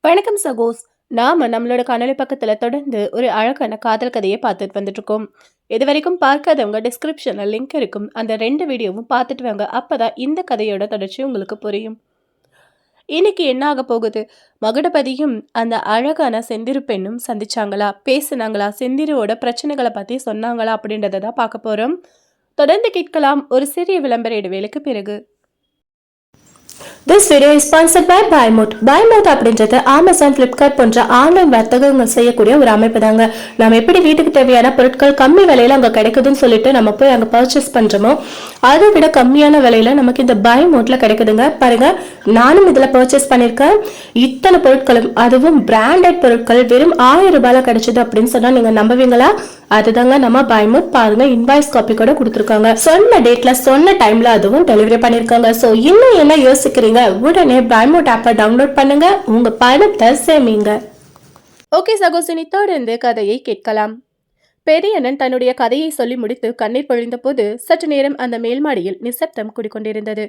வணக்கம் சகோஸ். நாம நம்மளோட கனவு பக்கத்துல தொடர்ந்து ஒரு அழகான காதல் கதையை பார்த்துட்டு வந்துட்டு இருக்கோம். இது வரைக்கும் பார்க்காதவங்க டிஸ்கிரிப்ஷன்ல லிங்க் இருக்கும். அந்த 2 வீடியோவும் பார்த்துட்டு வாங்க. அப்பதான் இந்த கதையோட தொடர்ச்சி உங்களுக்கு புரியும். இன்னைக்கு என்ன ஆக போகுது? மகுடபதியும் அந்த அழகான செந்திரு பெண்ணும் சந்திச்சாங்களா? பேசுனாங்களா? செந்திருவோட பிரச்சனைகள பத்தி சொன்னாங்களா? அப்படின்றத தான் பார்க்க போறோம். தொடர்ந்து கேட்கலாம் ஒரு சிறிய விளம்பர இடைவேளைக்கு பிறகு. This video is sponsored by Buymoot. Buymoot அப்படின்றது Amazon, Flipkart போன்ற ஆன்லைன் வர்த்தகங்கள் செய்யக்கூடிய ஒரு அமைப்பு தாங்க. நம்ம எப்படி வீட்டுக்கு தேவையான பொருட்கள் கம்மி விலையில அங்க கிடைக்குதுன்னு சொல்லிட்டு நம்ம போய் அங்க பர்ச்சேஸ் பண்றோமோ அதை விட கம்மியான விலையில நமக்கு இந்த Buymootல கிடைக்குதுங்க. பாருங்க, நானும் இதுல பர்ச்சேஸ் பண்ணிருக்கேன். இத்தனை பொருட்களும், அதுவும் பிராண்டட் பொருட்கள் வெறும் 1000 ரூபாயில கிடைச்சது அப்படின்னு சொன்னா நீங்க நம்புவீங்களா? அதுதாங்க நம்ம Buymoot. பாருங்க, இன்வாய்ஸ் காப்பி கூட கொடுத்துருக்காங்க. சொன்ன டேட்ல சொன்ன டைம்ல அதுவும் டெலிவரி பண்ணிருக்காங்க. சோ இன்னும் என்ன யோசிக்கிறீங்க? உடனே Buymoot ஆப்பை டவுன்லோட் பண்ணுங்க, உங்க பணத்தை சேமிங்க. ஓகே சகோசினி, தொடர்ந்து கதையை கேட்கலாம். பெரியண்ணன் தன்னுடைய கதையை சொல்லி முடித்து கண்ணீர் பொழிந்த போது சற்று நேரம் அந்த மேல்மாடியில் நிசப்தம் குடிக்கொண்டிருந்தது.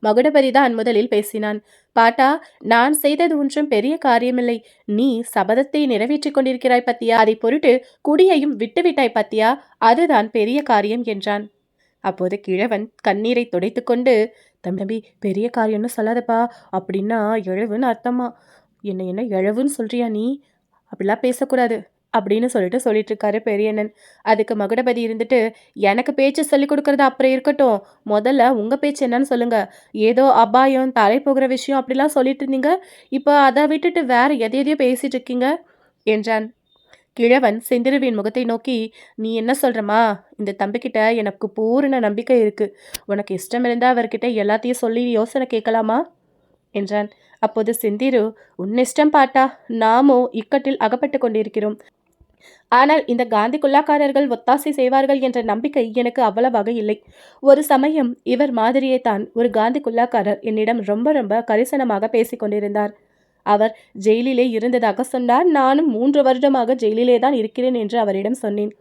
மகுடபதி தான் முதலில் பேசினான். பாட்டா, நான் செய்தது ஒன்றும் பெரிய காரியமில்லை. நீ சபதத்தை நிறைவேற்றிக் கொண்டிருக்கிறாய் பத்தியா? அதை பொருட்டு குடியையும் விட்டுவிட்டாய் பத்தியா? அதுதான் பெரிய காரியம் என்றான். அப்போது கிழவன் கண்ணீரை துடைத்து கொண்டு, தம்பி, பெரிய காரியம்னு சொல்லாதப்பா. அப்படின்னா எழவுன்னு அர்த்தமா? என்ன எழவுன்னு சொல்றியா நீ? அப்படிலாம் பேசக்கூடாது அப்படின்னு சொல்லிட்டு இருக்காரு பெரியண்ணன். அதுக்கு மகுடபதி இருந்துட்டு, எனக்கு பேச்சு சொல்லி கொடுக்கறது அப்புறம் இருக்கட்டும், முதல்ல உங்க பேச்சு என்னன்னு சொல்லுங்க. ஏதோ அபாயம், தலை போகிற விஷயம் அப்படிலாம் சொல்லிட்டு இருந்தீங்க, இப்போ அதை விட்டுட்டு வேற எதையோ பேசிட்டு இருக்கீங்க என்றான். கிழவன் செந்திருவின் முகத்தை நோக்கி, நீ என்ன சொல்றமா? இந்த தம்பிக்கிட்ட எனக்கு பூரண நம்பிக்கை இருக்கு. உனக்கு இஷ்டம் இருந்தா அவர்கிட்ட எல்லாத்தையும் சொல்லி யோசனை கேட்கலாமா என்றான். அப்போது செந்திரு, உன் இஷ்டம் பாட்டா, நாமோ இக்கட்டில் அகப்பட்டு கொண்டிருக்கிறோம். ஆனால் இந்த காந்தி குல்லாக்காரர்கள் ஒத்தாசை செய்வார்கள் என்ற நம்பிக்கை எனக்கு அவ்வளவாக இல்லை. ஒரு சமயம் இவர் மாதிரியே தான் ஒரு காந்தி குல்லாக்காரர் என்னிடம் ரொம்ப ரொம்ப கரிசனமாக பேசிக் கொண்டிருந்தார். அவர் ஜெயிலிலே இருந்ததாக சொன்னார். நானும் 3 வருடமாக ஜெயிலிலே தான் இருக்கிறேன் என்று அவரிடம் சொன்னேன்.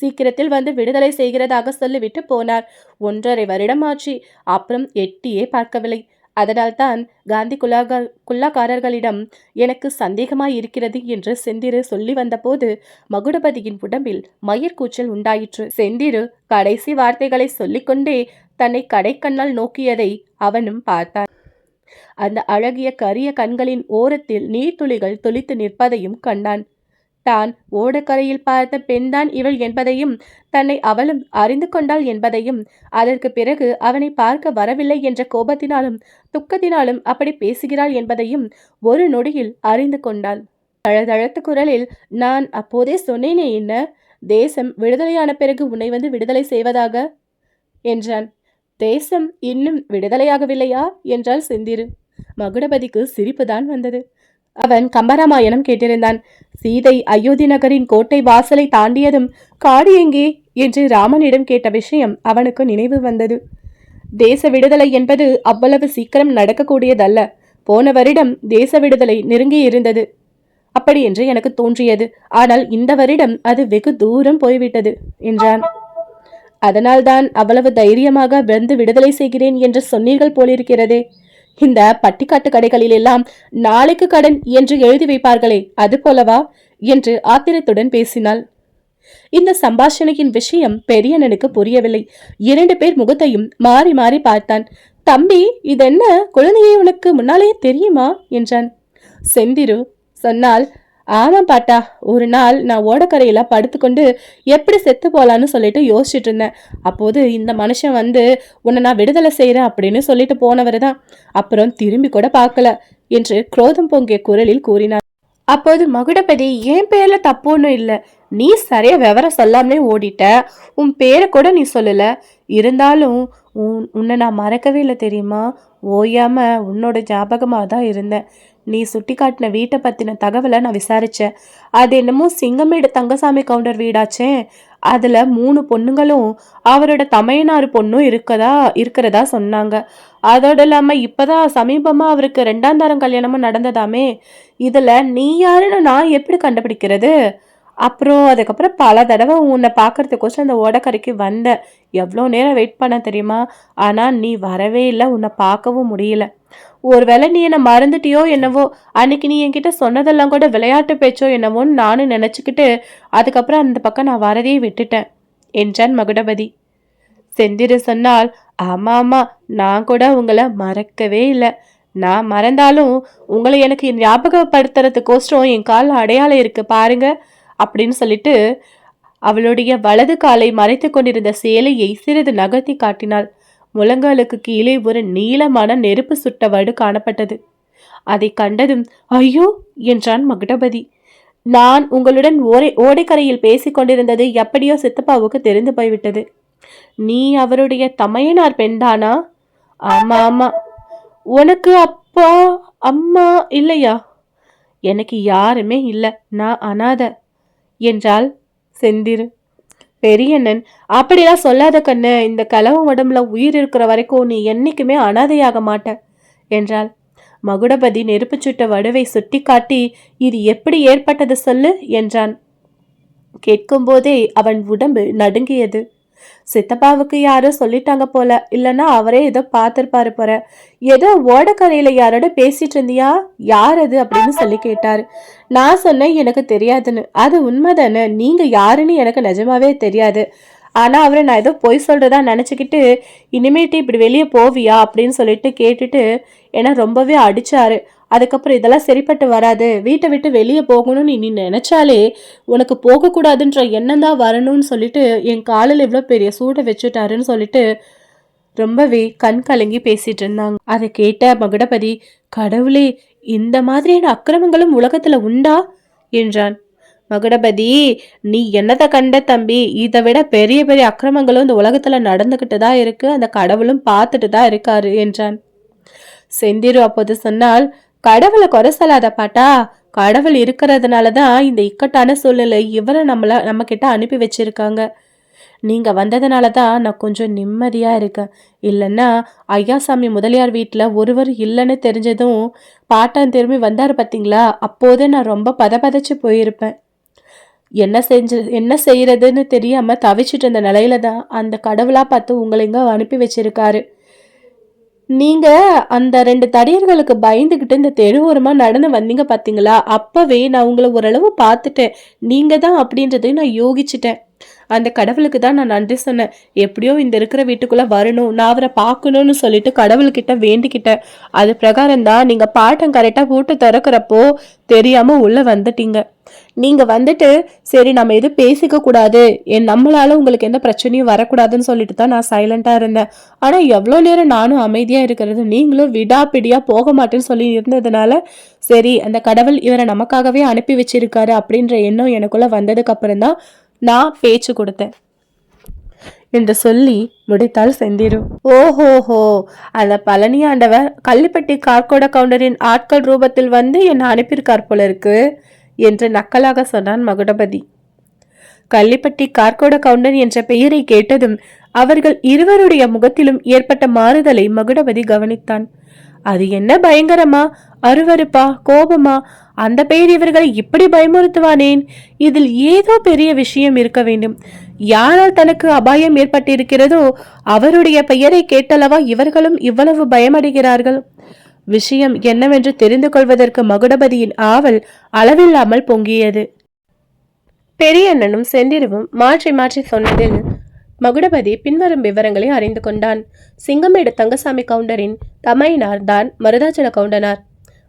சீக்கிரத்தில் வந்து விடுதலை செய்கிறதாக சொல்லிவிட்டு போனார். 1.5 வருடம் ஆச்சு. அப்புறம் எட்டியே பார்க்கவில்லை. அதனால்தான் காந்தி குல்லாக்காரர்களிடம் எனக்கு சந்தேகமாய் இருக்கிறது என்று செந்திரு சொல்லி வந்தபோது மகுடபதியின் உடம்பில் மயிர்கூச்சல் உண்டாயிற்று. செந்திரு கடைசி வார்த்தைகளை சொல்லிக்கொண்டே தன்னை கடைக்கண்ணால் நோக்கியதை அவனும் பார்த்தான். அந்த அழகிய கரிய கண்களின் ஓரத்தில் நீர்த்துளிகள் துளித்து நிற்பதையும் கண்டான். தான் ஓடக்கரையில் பார்த்த பெண்தான் இவள் என்பதையும், தன்னை அவளும் அறிந்து கொண்டாள் என்பதையும், அதற்கு பிறகு அவனை பார்க்க வரவில்லை என்ற கோபத்தினாலும் துக்கத்தினாலும் அப்படி பேசுகிறாள் என்பதையும் ஒரு நொடியில் அறிந்து கொண்டாள். தழதழத்த குரலில், நான் அப்போதே சொன்னேனே, என்ன தேசம் விடுதலையான பிறகு உன்னை வந்து விடுதலை செய்வதாக என்றான். தேசம் இன்னும் விடுதலையாகவில்லையா என்றாள் செந்திரு. மகுடபதிக்கு சிரிப்புதான் வந்தது. அவன் கம்பராமாயணம் கேட்டிருந்தான். சீதை அயோத்தி நகரின் கோட்டை வாசலை தாண்டியதும் காடு எங்கே என்று ராமனிடம் கேட்ட விஷயம் அவனுக்கு நினைவு வந்தது. தேச விடுதலை என்பது அவ்வளவு சீக்கிரம் நடக்கக்கூடியதல்ல. போன வருடம் தேச விடுதலை நெருங்கி இருந்தது அப்படி என்று எனக்கு தோன்றியது. ஆனால் இந்த வருடம் அது வெகு தூரம் போய்விட்டது என்றான். அதனால்தான் அவ்வளவு தைரியமாக வந்து விடுதலை செய்கிறேன் என்று சொன்னீர்கள் போலிருக்கிறதே. இந்த பட்டிக்காட்டு கடைகளில் எல்லாம் நாளைக்கு கடன் என்று எழுதி வைப்பார்களே, அது போலவா என்று ஆத்திரத்துடன் பேசினாள். இந்த சம்பாஷணையின் விஷயம் பெரியண்ணனுக்கு புரியவில்லை. 2 பேர் முகத்தையும் மாறி மாறி பார்த்தான். தம்பி, இதென்ன, குழந்தையை உனக்கு முன்னாலேயே தெரியுமா என்றான். செந்திரு சொன்னால், ஆமாம் பாட்டா, ஒரு நாள் நான் ஓடக்கரையில படுத்துக்கொண்டு எப்படி செத்து போலான்னு சொல்லிட்டு யோசிச்சுட்டு இருந்தேன். அப்போது இந்த மனுஷன் வந்து உன்னை நான் விடுதலை செய்யறேன் அப்படின்னு சொல்லிட்டு போனவர் தான். அப்புறம் திரும்பி கூட பார்க்கல என்று குரோதம் பொங்கிய குரலில் கூறினார். அப்போது மகுடபதி, என் பேர்ல தப்பு ஒன்றும் இல்லை. நீ சரியா விவரம் சொல்லாமலே ஓடிட்ட. உன் பேரை கூட நீ சொல்லல. இருந்தாலும் உன்னை நான் மறக்கவே இல்லை தெரியுமா? ஓயாம உன்னோட ஞாபகமாக தான் இருந்தேன். நீ சுட்டி காட்டின வீட்டை பற்றின தகவலை நான் விசாரித்தேன். அது என்னமோ சிங்கமேடு தங்கசாமி கவுண்டர் வீடாச்சே. அதில் 3 பொண்ணுங்களும் அவரோட தமையனார் பொண்ணும் இருக்கிறதா சொன்னாங்க. அதோட இல்லாமல் இப்போதான் சமீபமாக அவருக்கு 2ஆம் தரம் கல்யாணமும் நடந்ததாமே. இதில் நீ யாருன்னு நான் எப்படி கண்டுபிடிக்கிறது? அப்புறம் அதுக்கப்புறம் பல தடவை உன்னை பார்க்கறதுக்கோசம் அந்த ஓடக்கரைக்கு வந்தேன். எவ்வளோ நேரம் வெயிட் பண்ண தெரியுமா? ஆனால் நீ வரவே இல்லை, உன்னை பார்க்கவும் முடியல. ஒருவேளை நீ என்ன மறந்துட்டியோ என்னவோ, அன்னைக்கு நீ என்கிட்ட சொன்னதெல்லாம் கூட விளையாட்டு பேச்சோ என்னவோன்னு நானும் நினைச்சுக்கிட்டு அதுக்கப்புறம் அந்த பக்கம் நான் வரதையே விட்டுட்டேன் என்றான் மகுடபதி. செந்திரு சொன்னால், ஆமா ஆமா, நான் கூட உங்களை மறக்கவே இல்லை. நான் மறந்தாலும் உங்களை எனக்கு ஞாபகப்படுத்துறதுக்கோசரம் என் கால் அடையாளம் இருக்கு பாருங்க அப்படின்னு சொல்லிட்டு அவளுடைய வலது காலை மறைத்து கொண்டிருந்த சேலையை சிறிது நகர்த்தி காட்டினாள். முழங்காலுக்கு கீழே ஒரு நீளமான நெருப்பு சுட்ட வடு காணப்பட்டது. அதை கண்டதும் ஐயோ என்றான் மகுடபதி. நான் உங்களுடன் ஓடைக்கரையில் பேசிக் கொண்டிருந்தது எப்படியோ சித்தப்பாவுக்கு தெரிந்து போய்விட்டது. நீ அவருடைய தமையனார் பெண்தானா? ஆமா ஆமா. உனக்கு அப்பா அம்மா இல்லையா? எனக்கு யாருமே இல்லை, நான் அனாதை என்றாள் செந்திரு. பெரியண்ணன், அப்படிலாம் சொல்லாத கண்ணு, இந்த கலவ உடம்புல உயிர் இருக்கிற வரைக்கும் நீ என்னைக்குமே அனாதையாக மாட்ட என்றாள். மகுடபதி நெருப்பு சுட்ட வடுவை சுட்டி காட்டி, இது எப்படி ஏற்பட்டது சொல்லு என்றான். கேட்கும் போதே அவன் உடம்பு நடுங்கியது. சித்தப்பாவுக்கு யாரோ சொல்லிட்டாங்க போல, இல்லைன்னா அவரே ஏதோ பார்த்திருப்பாரு போற. ஏதோ ஓடக்கரையில யாரோட பேசிட்டு இருந்தியா, யார் அது அப்படின்னு சொல்லி கேட்டாரு. நான் சொன்னேன் எனக்கு தெரியாதுன்னு. அது உண்மைதானே, நீங்க யாருன்னு எனக்கு நிஜமாவே தெரியாது. ஆனா அவரை நான் ஏதோ பொய் சொல்றதா நினைச்சுக்கிட்டு இனிமேட்டு இப்படி வெளியே போவியா அப்படின்னு சொல்லிட்டு கேட்டுட்டு ஏன்னா ரொம்பவே அடிச்சாரு. அதுக்கப்புறம் இதெல்லாம் சரிப்பட்டு வராது, வீட்டை விட்டு வெளியே போகணும்னு நீ நினைச்சாலே உனக்கு போகக்கூடாதுன்ற எண்ணம் தான் வரணும்னு சொல்லிட்டு என் காலில் இவ்வளோ பெரிய சூடை வச்சுட்டாருன்னு சொல்லிட்டு ரொம்பவே கண் கலங்கி பேசிட்டு இருந்தாங்க. அதை கேட்ட மகுடபதி, கடவுளே, இந்த மாதிரியான அக்கிரமங்களும் உலகத்துல உண்டா என்றான். மகுடபதி, நீ என்னத்தை கண்ட தம்பி, இதை விட பெரிய பெரிய அக்கிரமங்களும் இந்த உலகத்துல நடந்துகிட்டு தான் இருக்கு, அந்த கடவுளும் பார்த்துட்டு தான் இருக்காரு என்றான். செந்திரு அப்போது சொன்னால், கடவுளை குறை சொல்லாத பாட்டா, கடவுள் இருக்கிறதுனாலதான் இந்த இக்கட்டான சூழ்நிலை இவரை நம்ம கிட்ட அனுப்பி வச்சிருக்காங்க. நீங்க வந்ததுனாலதான் நான் கொஞ்சம் நிம்மதியா இருக்கேன். இல்லைன்னா ஐயாசாமி முதலியார் வீட்டுல ஒருவர் இல்லைன்னு தெரிஞ்சதும் பாட்டான் திரும்பி வந்தாரு பார்த்தீங்களா, அப்போதே நான் ரொம்ப பதச்சு போயிருப்பேன். என்ன செய்யறதுன்னு தெரியாம தவிச்சிட்டு இருந்த நிலையில தான் அந்த கடவுளா பார்த்து உங்களை இங்க அனுப்பி வச்சிருக்காரு. நீங்க அந்த 2 தடியர்களுக்கு பயந்துகிட்டு இந்த தெருவோரமா நடந்து வந்தீங்க பாத்தீங்களா, அப்பவே நான் உங்களை ஓரளவு பார்த்துட்டேன். நீங்க தான் அப்படின்றதையும் நான் யோகிச்சுட்டேன். அந்த கடவுளுக்கு தான் நான் நன்றி சொன்னேன். எப்படியோ இந்த இருக்கிற வீட்டுக்குள்ள வரணும், நான் அவரை பார்க்கணும்னு சொல்லிட்டு கடவுள்கிட்ட வேண்டிக்கிட்டேன். அது பிரகாரம் தான் நீங்க பாட்டம் கரெக்டா போட்டு திறக்கிறப்போ தெரியாம உள்ள வந்துட்டீங்க. நீங்க வந்துட்டு சரி நம்ம எதுவும் பேசிக்க கூடாது, நம்மளால உங்களுக்கு எந்த பிரச்சனையும் வரக்கூடாதுன்னு சொல்லிட்டு தான் நான் சைலண்டா இருந்தேன். ஆனா எவ்வளவு நேரம் நானும் அமைதியா இருக்கிறது, நீங்களும் விடாப்பிடியா போக மாட்டேன்னு சொல்லி இருந்ததுனால சரி அந்த கடவுள் இவரை நமக்காகவே அனுப்பி வச்சிருக்காரு அப்படின்ற எண்ணம் எனக்குள்ள வந்ததுக்கு அப்புறம் தான் நான் பேச்சு கொடுத்தேன் என்று சொல்லி முடித்தாள் செந்திரு. ஓஹோஹோ, அந்த பழனி ஆண்டவர் கள்ளிப்பட்டி கார்கோட கவுண்டரின் ஆட்கள் ரூபத்தில் வந்து என்னை அனுப்பியிருக்கார் போல இருக்கு என்று நக்கலாக சொன்னான் மகுடபதி. கள்ளிப்பட்டி கார்கோட கவுண்டர் என்ற பெயரை கேட்டதும் அவர்கள் இருவருடைய முகத்திலும் ஏற்பட்ட மாறுதலை மகுடபதி கவனித்தான். அது என்ன பயங்கரமா, அருவருப்பா, கோபமா? அந்த பெயர் இவர்களை இப்படி பயமுறுத்துவானேன்? இதில் ஏதோ பெரிய விஷயம் இருக்க வேண்டும். யாரால் தனக்கு அபாயம் ஏற்பட்டிருக்கிறதோ அவருடைய பெயரை கேட்டளவா இவர்களும் இவ்வளவு பயமடைகிறார்கள்? விஷயம் என்னவென்று தெரிந்து கொள்வதற்கு மகுடபதியின் ஆவல் அளவில்லாமல் பொங்கியது. பெரியண்ணனும் செந்திருவும் மாற்றி மாற்றி சொன்னதில் மகுடபதி பின்வரும் விவரங்களை அறிந்து கொண்டான். சிங்கமேடு தங்கசாமி கவுண்டரின் தமையனார் தான் மருதாச்சல கவுண்டனார்.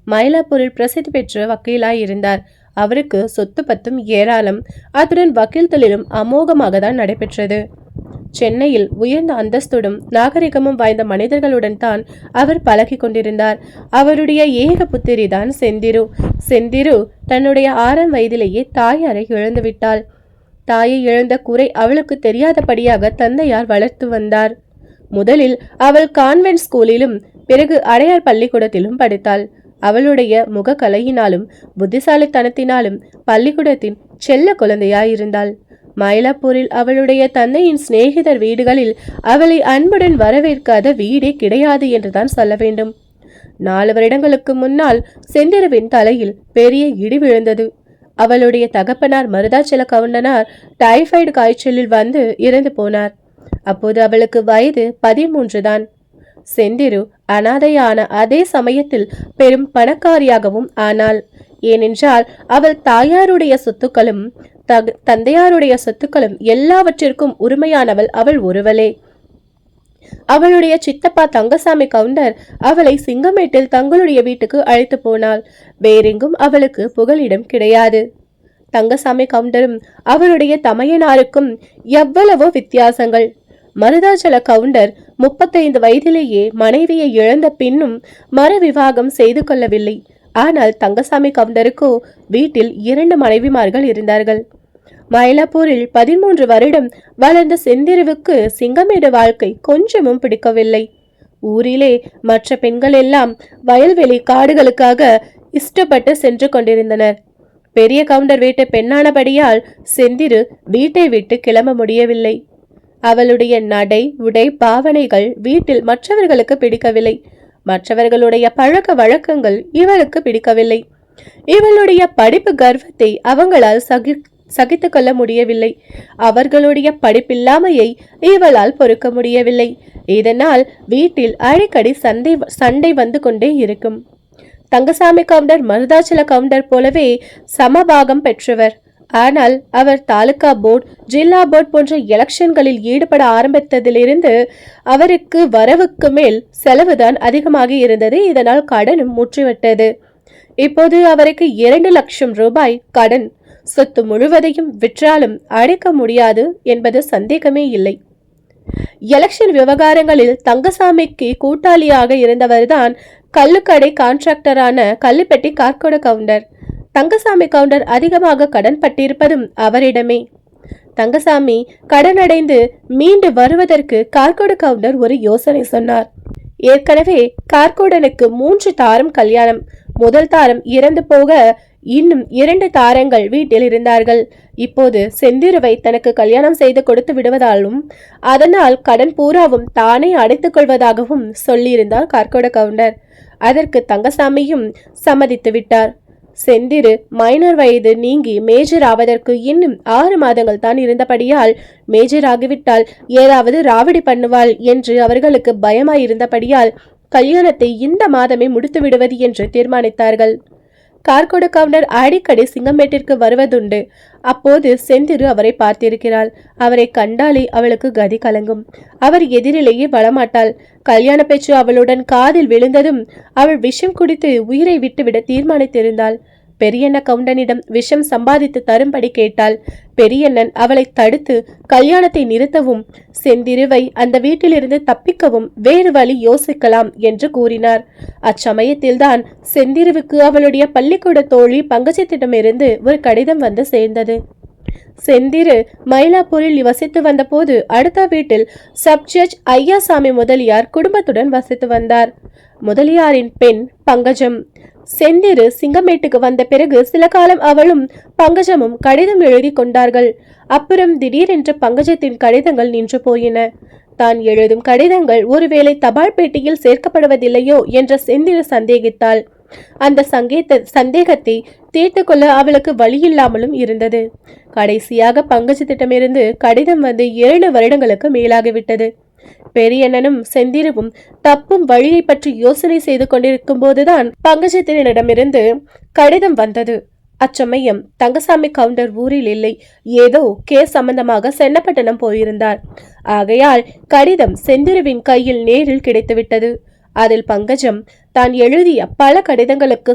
மயிலாப்பூரில் பிரசித்தி பெற்ற வக்கீலாய் இருந்தார். அவருக்கு சொத்து பத்தும் ஏராளம். அத்துடன் வக்கீல் தொழிலும் அமோகமாக தான் நடைபெற்றது. சென்னையில் உயர்ந்த அந்தஸ்துடன் நாகரிகமும் வாய்ந்த மனிதர்களுடன் தான் அவர் பழகி கொண்டிருந்தார். அவருடைய ஏக புத்திரி தான் செந்திரு. செந்திரு தன்னுடைய 6ஆம் வயதிலேயே தாயாரை இழந்துவிட்டாள். தாயை இழந்த குறை அவளுக்கு தெரியாதபடியாக தந்தையார் வளர்த்து வந்தார். முதலில் அவள் கான்வென்ட் ஸ்கூலிலும் பிறகு அடையார் பள்ளிக்கூடத்திலும் படித்தாள். அவளுடைய முகக்கலையினாலும் புத்திசாலித்தனத்தினாலும் பள்ளிக்கூடத்தின் செல்ல குழந்தையாயிருந்தாள். மயிலாப்பூரில் அவளுடைய தந்தையின் சிநேகிதர் வீடுகளில் அவளை அன்புடன் வரவேற்காத வீடே கிடையாது என்றுதான் சொல்ல வேண்டும். 4 வருடங்களுக்கு முன்னால் செந்திருவின் தலையில் பெரிய இடி விழுந்தது. அவளுடைய தகப்பனார் மருதாச்சல கவுண்டனார் டைபாய்டு காய்ச்சலில் வந்து இறந்து போனார். அப்போது அவளுக்கு வயது 13 தான். செந்திரு அனாதையான அதே சமயத்தில் பெரும் பணக்காரியாகவும் ஆனாள். ஏனென்றால் அவள் தாயாருடைய சொத்துக்களும் தந்தையாருடைய சொத்துக்களும் எல்லாவற்றிற்கும் உரிமையானவள் அவள் ஒருவளே. அவளுடைய சித்தப்பா தங்கசாமி கவுண்டர் அவளை சிங்கமேட்டில் தங்களுடைய வீட்டுக்கு அழைத்து போனாள். வேறெங்கும் அவளுக்கு புகலிடம் கிடையாது. தங்கசாமி கவுண்டரும் அவருடைய தமையனாருக்கும் எவ்வளவோ வித்தியாசங்கள். மருதாச்சல கவுண்டர் 35 வயதிலேயே மனைவியை இழந்த பின்னும் மறு விவாகம் செய்து கொள்ளவில்லை. ஆனால் தங்கசாமி கவுண்டருக்கோ வீட்டில் 2 மனைவிமார்கள் இருந்தார்கள். மயிலாப்பூரில் 13 வருடம் வளர்ந்த செந்திருவுக்கு சிங்கமேடு வாழ்க்கை கொஞ்சமும் பிடிக்கவில்லை. ஊரிலே மற்ற பெண்கள் எல்லாம் வயல்வெளி காடுகளுக்காக இஷ்டப்பட்டு சென்று கொண்டிருந்தனர். பெரிய கவுண்டர் வீட்டு பெண்ணானபடியால் செந்திரு வீட்டை விட்டு கிளம்ப முடியவில்லை. அவளுடைய நடை உடை பாவனைகள் வீட்டில் மற்றவர்களுக்கு பிடிக்கவில்லை. மற்றவர்களுடைய பழக்க வழக்கங்கள் இவளுக்கு பிடிக்கவில்லை. இவளுடைய படிப்பு கர்வத்தை அவங்களால் சகித்து கொள்ள முடியவில்லை. அவர்களுடைய படிப்பில்லாமையை இவளால் பொறுக்க முடியவில்லை. இதனால் வீட்டில் அடிக்கடி சண்டை வந்து கொண்டே இருக்கும். தங்கசாமி கவுண்டர் மருதாச்சல கவுண்டர் போலவே சமபாகம் பெற்றவர். ஆனால் அவர் தாலுகா போர்டு, ஜில்லா போர்டு போன்ற எலெக்ஷன்களில் ஈடுபட ஆரம்பித்ததிலிருந்து அவருக்கு வரவுக்கு மேல் செலவுதான் அதிகமாக இருந்தது. இதனால் கடனும் முற்றிவிட்டது. இப்போது அவருக்கு 2 லட்சம் ரூபாய் கடன். சொத்து முழுவதையும் விற்றாலும் அடைக்க முடியாது என்பது சந்தேகமே இல்லை. எலெக்ஷன் விவகாரங்களில் தங்கசாமிக்கு கூட்டாளியாக இருந்தவர்தான் கள்ளுக்கடை கான்ட்ராக்டரான கள்ளுப்பெட்டி கார்கோட கவுண்டர். தங்கசாமி கவுண்டர் அதிகமாக கடன் பட்டிருப்பதும் அவரிடமே. தங்கசாமி கடன் அடைந்து மீண்டு வருவதற்கு கார்கோட கவுண்டர் ஒரு யோசனை சொன்னார். ஏற்கனவே கார்கோடனுக்கு 3 தாரம் கல்யாணம். முதல் தாரம் இறந்து போக இன்னும் 2 தாரங்கள் வீட்டில் இருந்தார்கள். இப்போது செந்திருவை தனக்கு கல்யாணம் செய்து கொடுத்து விடுவதாலும் அதனால் கடன் பூராவும் தானே அடைத்துக் கொள்வதாகவும் சொல்லியிருந்தார் கார்கோட கவுண்டர். அதற்கு தங்கசாமியும் சம்மதித்து விட்டார். செந்திரு மைனர் வயது நீங்கி மேஜர் ஆவதற்கு இன்னும் 6 மாதங்கள் தான் இருந்தபடியால் மேஜர் ஆகிவிட்டால் ஏதாவது ராவடி பண்ணுவாள் என்று அவர்களுக்கு பயமாயிருந்தபடியால் கல்யாணத்தை இந்த மாதமே முடித்து விடுவது என்று தீர்மானித்தார்கள். கார்கோட கவுண்டர் அடிக்கடி சிங்கமேட்டிற்கு வருவதுண்டு. அப்போது செந்திரு அவரை பார்த்திருக்கிறாள். அவரை கண்டாலே அவளுக்கு கதி கலங்கும். அவர் எதிரிலேயே வரமாட்டாள். கல்யாண பேச்சு அவளுடன் காதில் விழுந்ததும் அவள் விஷம் குடித்து உயிரை விட்டுவிட தீர்மானித்திருந்தாள். பெரியண்ண கவுண்டனிடம் விஷம் சம்பாதித்து தரும்படி கேட்டாள். பெரியண்ணன் அவளை தடுத்து கல்யாணத்தை நிறுத்தவும் செந்திருவை அந்த வீட்டிலிருந்து தப்பிக்கவும் வேறு வழி யோசிக்கலாம் என்று கூறினார். அச்சமயத்தில்தான் செந்திருவுக்கு அவளுடைய பள்ளிக்கூட தோழி பங்கஜத்திடமிருந்து ஒரு கடிதம் வந்து சேர்ந்தது. செந்திரு மயிலாப்பூரில் வசித்து வந்த போது அடுத்த வீட்டில் சப் ஜட்ஜ் ஐயாசாமி முதலியார் குடும்பத்துடன் வசித்து வந்தார். முதலியாரின் பெண் பங்கஜம். செந்திரு சிங்கமேட்டுக்கு வந்த பிறகு சில காலம் அவளும் பங்கஜமும் கடிதம் எழுதி கொண்டார்கள். அப்புறம் திடீரென்று பங்கஜத்தின் கடிதங்கள் நின்று போயின. தான் எழுதும் கடிதங்கள் ஒருவேளை தபால் பெட்டியில் சேர்க்கப்படுவதில்லையோ என்ற செந்திரு சந்தேகித்தாள். அந்த சந்தேகத்தை தீர்த்து கொள்ள அவளுக்கு வழியில்லாமலும் இருந்தது. கடைசியாக பங்கஜத்திடமிருந்து கடிதம் வந்து 7 வருடங்களுக்கு மேலாகிவிட்டது. பெரியண்ணனும் செந்திருவும் தப்பும் வழியை பற்றி யோசனை செய்து கொண்டிருக்கும் போதுதான் பங்கஜத்தினிடமிருந்து கடிதம் வந்தது. அச்சமயம் தங்கசாமி கவுண்டர் ஊரில் இல்லை. ஏதோ கேஸ் சம்பந்தமாக சென்னப்பட்டணம் போயிருந்தார். ஆகையால் கடிதம் செந்திருவின் கையில் நேரில் கிடைத்துவிட்டது. அதில் பங்கஜம் தான் எழுதிய பல கடிதங்களுக்கு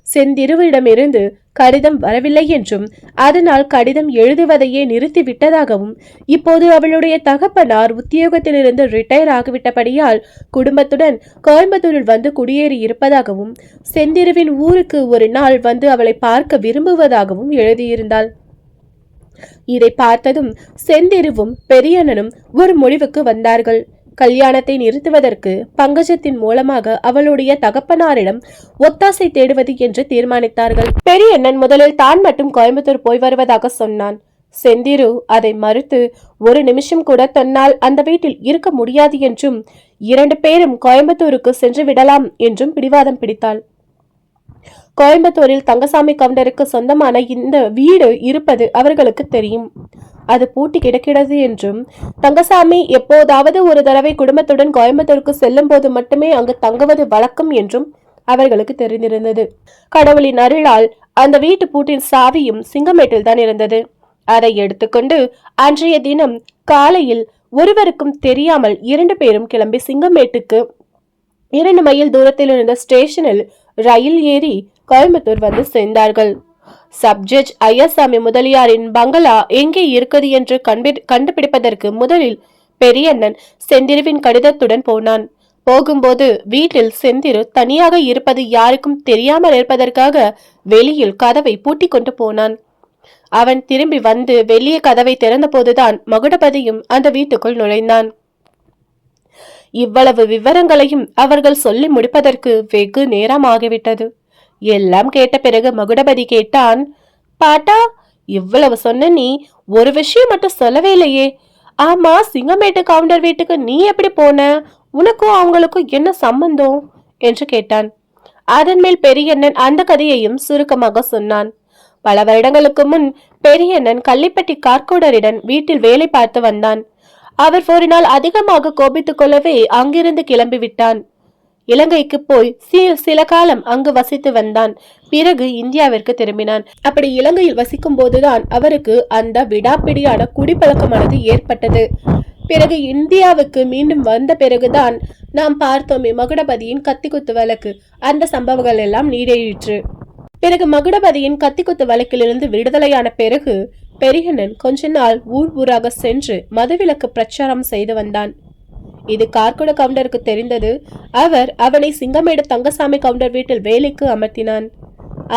செந்திருவிடமிருந்து கடிதம் வரவில்லை என்றும் அதனால் கடிதம் எழுதுவதையே நிறுத்திவிட்டதாகவும் இப்போது அவளுடைய தகப்பனார் உத்தியோகத்திலிருந்து ரிட்டையர் ஆகிவிட்டபடியால் குடும்பத்துடன் கோயம்புத்தூரில் வந்து குடியேறி இருப்பதாகவும் செந்திருவின் ஊருக்கு ஒரு நாள் வந்து அவளை பார்க்க விரும்புவதாகவும் எழுதியிருந்தாள். இதை பார்த்ததும் செந்திருவும் பெரியண்ணனும் ஒரு முடிவுக்கு வந்தார்கள். கல்யாணத்தை நிறுத்துவதற்கு பங்கஜத்தின் மூலமாக அவளுடைய தகப்பனாரிடம் ஒத்தாசை தேடுவது என்று தீர்மானித்தார்கள். பெரியண்ணன் முதலில் தான் மட்டும் கோயம்புத்தூர் போய் வருவதாக சொன்னான். செந்திரு அதை மறுத்து ஒரு நிமிஷம் கூட தன்னால் அந்த வீட்டில் இருக்க முடியாது என்றும் 2 பேரும் கோயம்புத்தூருக்கு சென்று விடலாம் என்றும் பிடிவாதம் பிடித்தாள். கோயம்புத்தூரில் தங்கசாமி கவுண்டருக்கு சொந்தமான இந்த வீடு இருப்பது அவர்களுக்கு தெரியும். அது பூட்டி கிடக்கிறது என்றும், தங்கசாமி எப்போதாவது ஒரு தடவை குடும்பத்துடன் கோயம்புத்தூருக்கு செல்லும் போது மட்டுமே அங்கு தங்குவது வழக்கம் என்றும் அவர்களுக்கு தெரிந்திருந்தது. கடவுளின் அருளால் அந்த வீட்டு பூட்டின் சாவியும் சிங்கமேட்டில் தான் இருந்தது. அதை எடுத்துக்கொண்டு அன்றைய தினம் காலையில் ஒருவருக்கும் தெரியாமல் 2 பேரும் கிளம்பி சிங்கமேட்டுக்கு 2 மைல் தூரத்தில் இருந்த ஸ்டேஷனில் ரயில் ஏறி கோயம்புத்தூர் வந்து சேர்ந்தார்கள். சப்ஜட்ஜ் ஐயாசாமி முதலியாரின் பங்களா எங்கே இருக்குது என்று கண்டுபிடிப்பதற்கு முதலில் பெரியண்ணன் செந்திருவின் கடிதத்துடன் போனான். போகும்போது வீட்டில் செந்திரு தனியாக இருப்பது யாருக்கும் தெரியாமல் இருப்பதற்காக வெளியில் கதவை பூட்டி கொண்டு போனான். அவன் திரும்பி வந்து வெளியே கதவை திறந்த போதுதான் மகுடபதியும் அந்த வீட்டுக்குள் நுழைந்தான். இவ்வளவு விவரங்களையும் அவர்கள் சொல்லி முடிப்பதற்கு வெகு நேரம் ஆகிவிட்டது. எல்லாம் கேட்ட பிறகு மகுடபதி கேட்டான், பாட்டா, இவ்வளவு சொன்ன நீ ஒரு விஷயம் மட்டும் சொல்லவே இல்லையே. ஆமா, சிங்கமேட்டு கவுண்டர் வீட்டுக்கு நீ எப்படி போன? உனக்கும் அவங்களுக்கும் என்ன சம்பந்தம் என்று கேட்டான். அதன் மேல் பெரியண்ணன் அந்த கதையையும் சுருக்கமாக சொன்னான். பல வருடங்களுக்கு முன் பெரியண்ணன் கள்ளிப்பட்டி கார்கோடரிடம் வீட்டில் வேலை பார்த்து வந்தான். அவர் ஒரு நாள் அதிகமாக கோபித்துக் கொள்ளவே அங்கிருந்து கிளம்பி விட்டான். இலங்கைக்கு போய் சில காலம் அங்கு வசித்து வந்தான். பிறகு இந்தியாவிற்கு திரும்பினான். அப்படி இலங்கையில் வசிக்கும் போதுதான் அவருக்கு அந்த விடாப்பிடியான குடிப்பழக்கமானது ஏற்பட்டது. பிறகு இந்தியாவுக்கு மீண்டும் வந்த பிறகுதான் நாம் பார்த்தோமே மகுடபதியின் கத்திக்குத்து வழக்கு, அந்த சம்பவங்கள் எல்லாம் நீடேறிற்று. பிறகு மகுடபதியின் கத்திக்குத்து வழக்கிலிருந்து விடுதலையான பிறகு பெரியண்ணன் கொஞ்ச நாள் ஊராக சென்று மதுவிலக்கு பிரச்சாரம் செய்து வந்தான். இது கார்குட கவுண்டருக்கு தெரிந்தது. அவர் அவனை சிங்கமேடு தங்கசாமி கவுண்டர் வீட்டில் வேலைக்கு அமர்த்தினான்.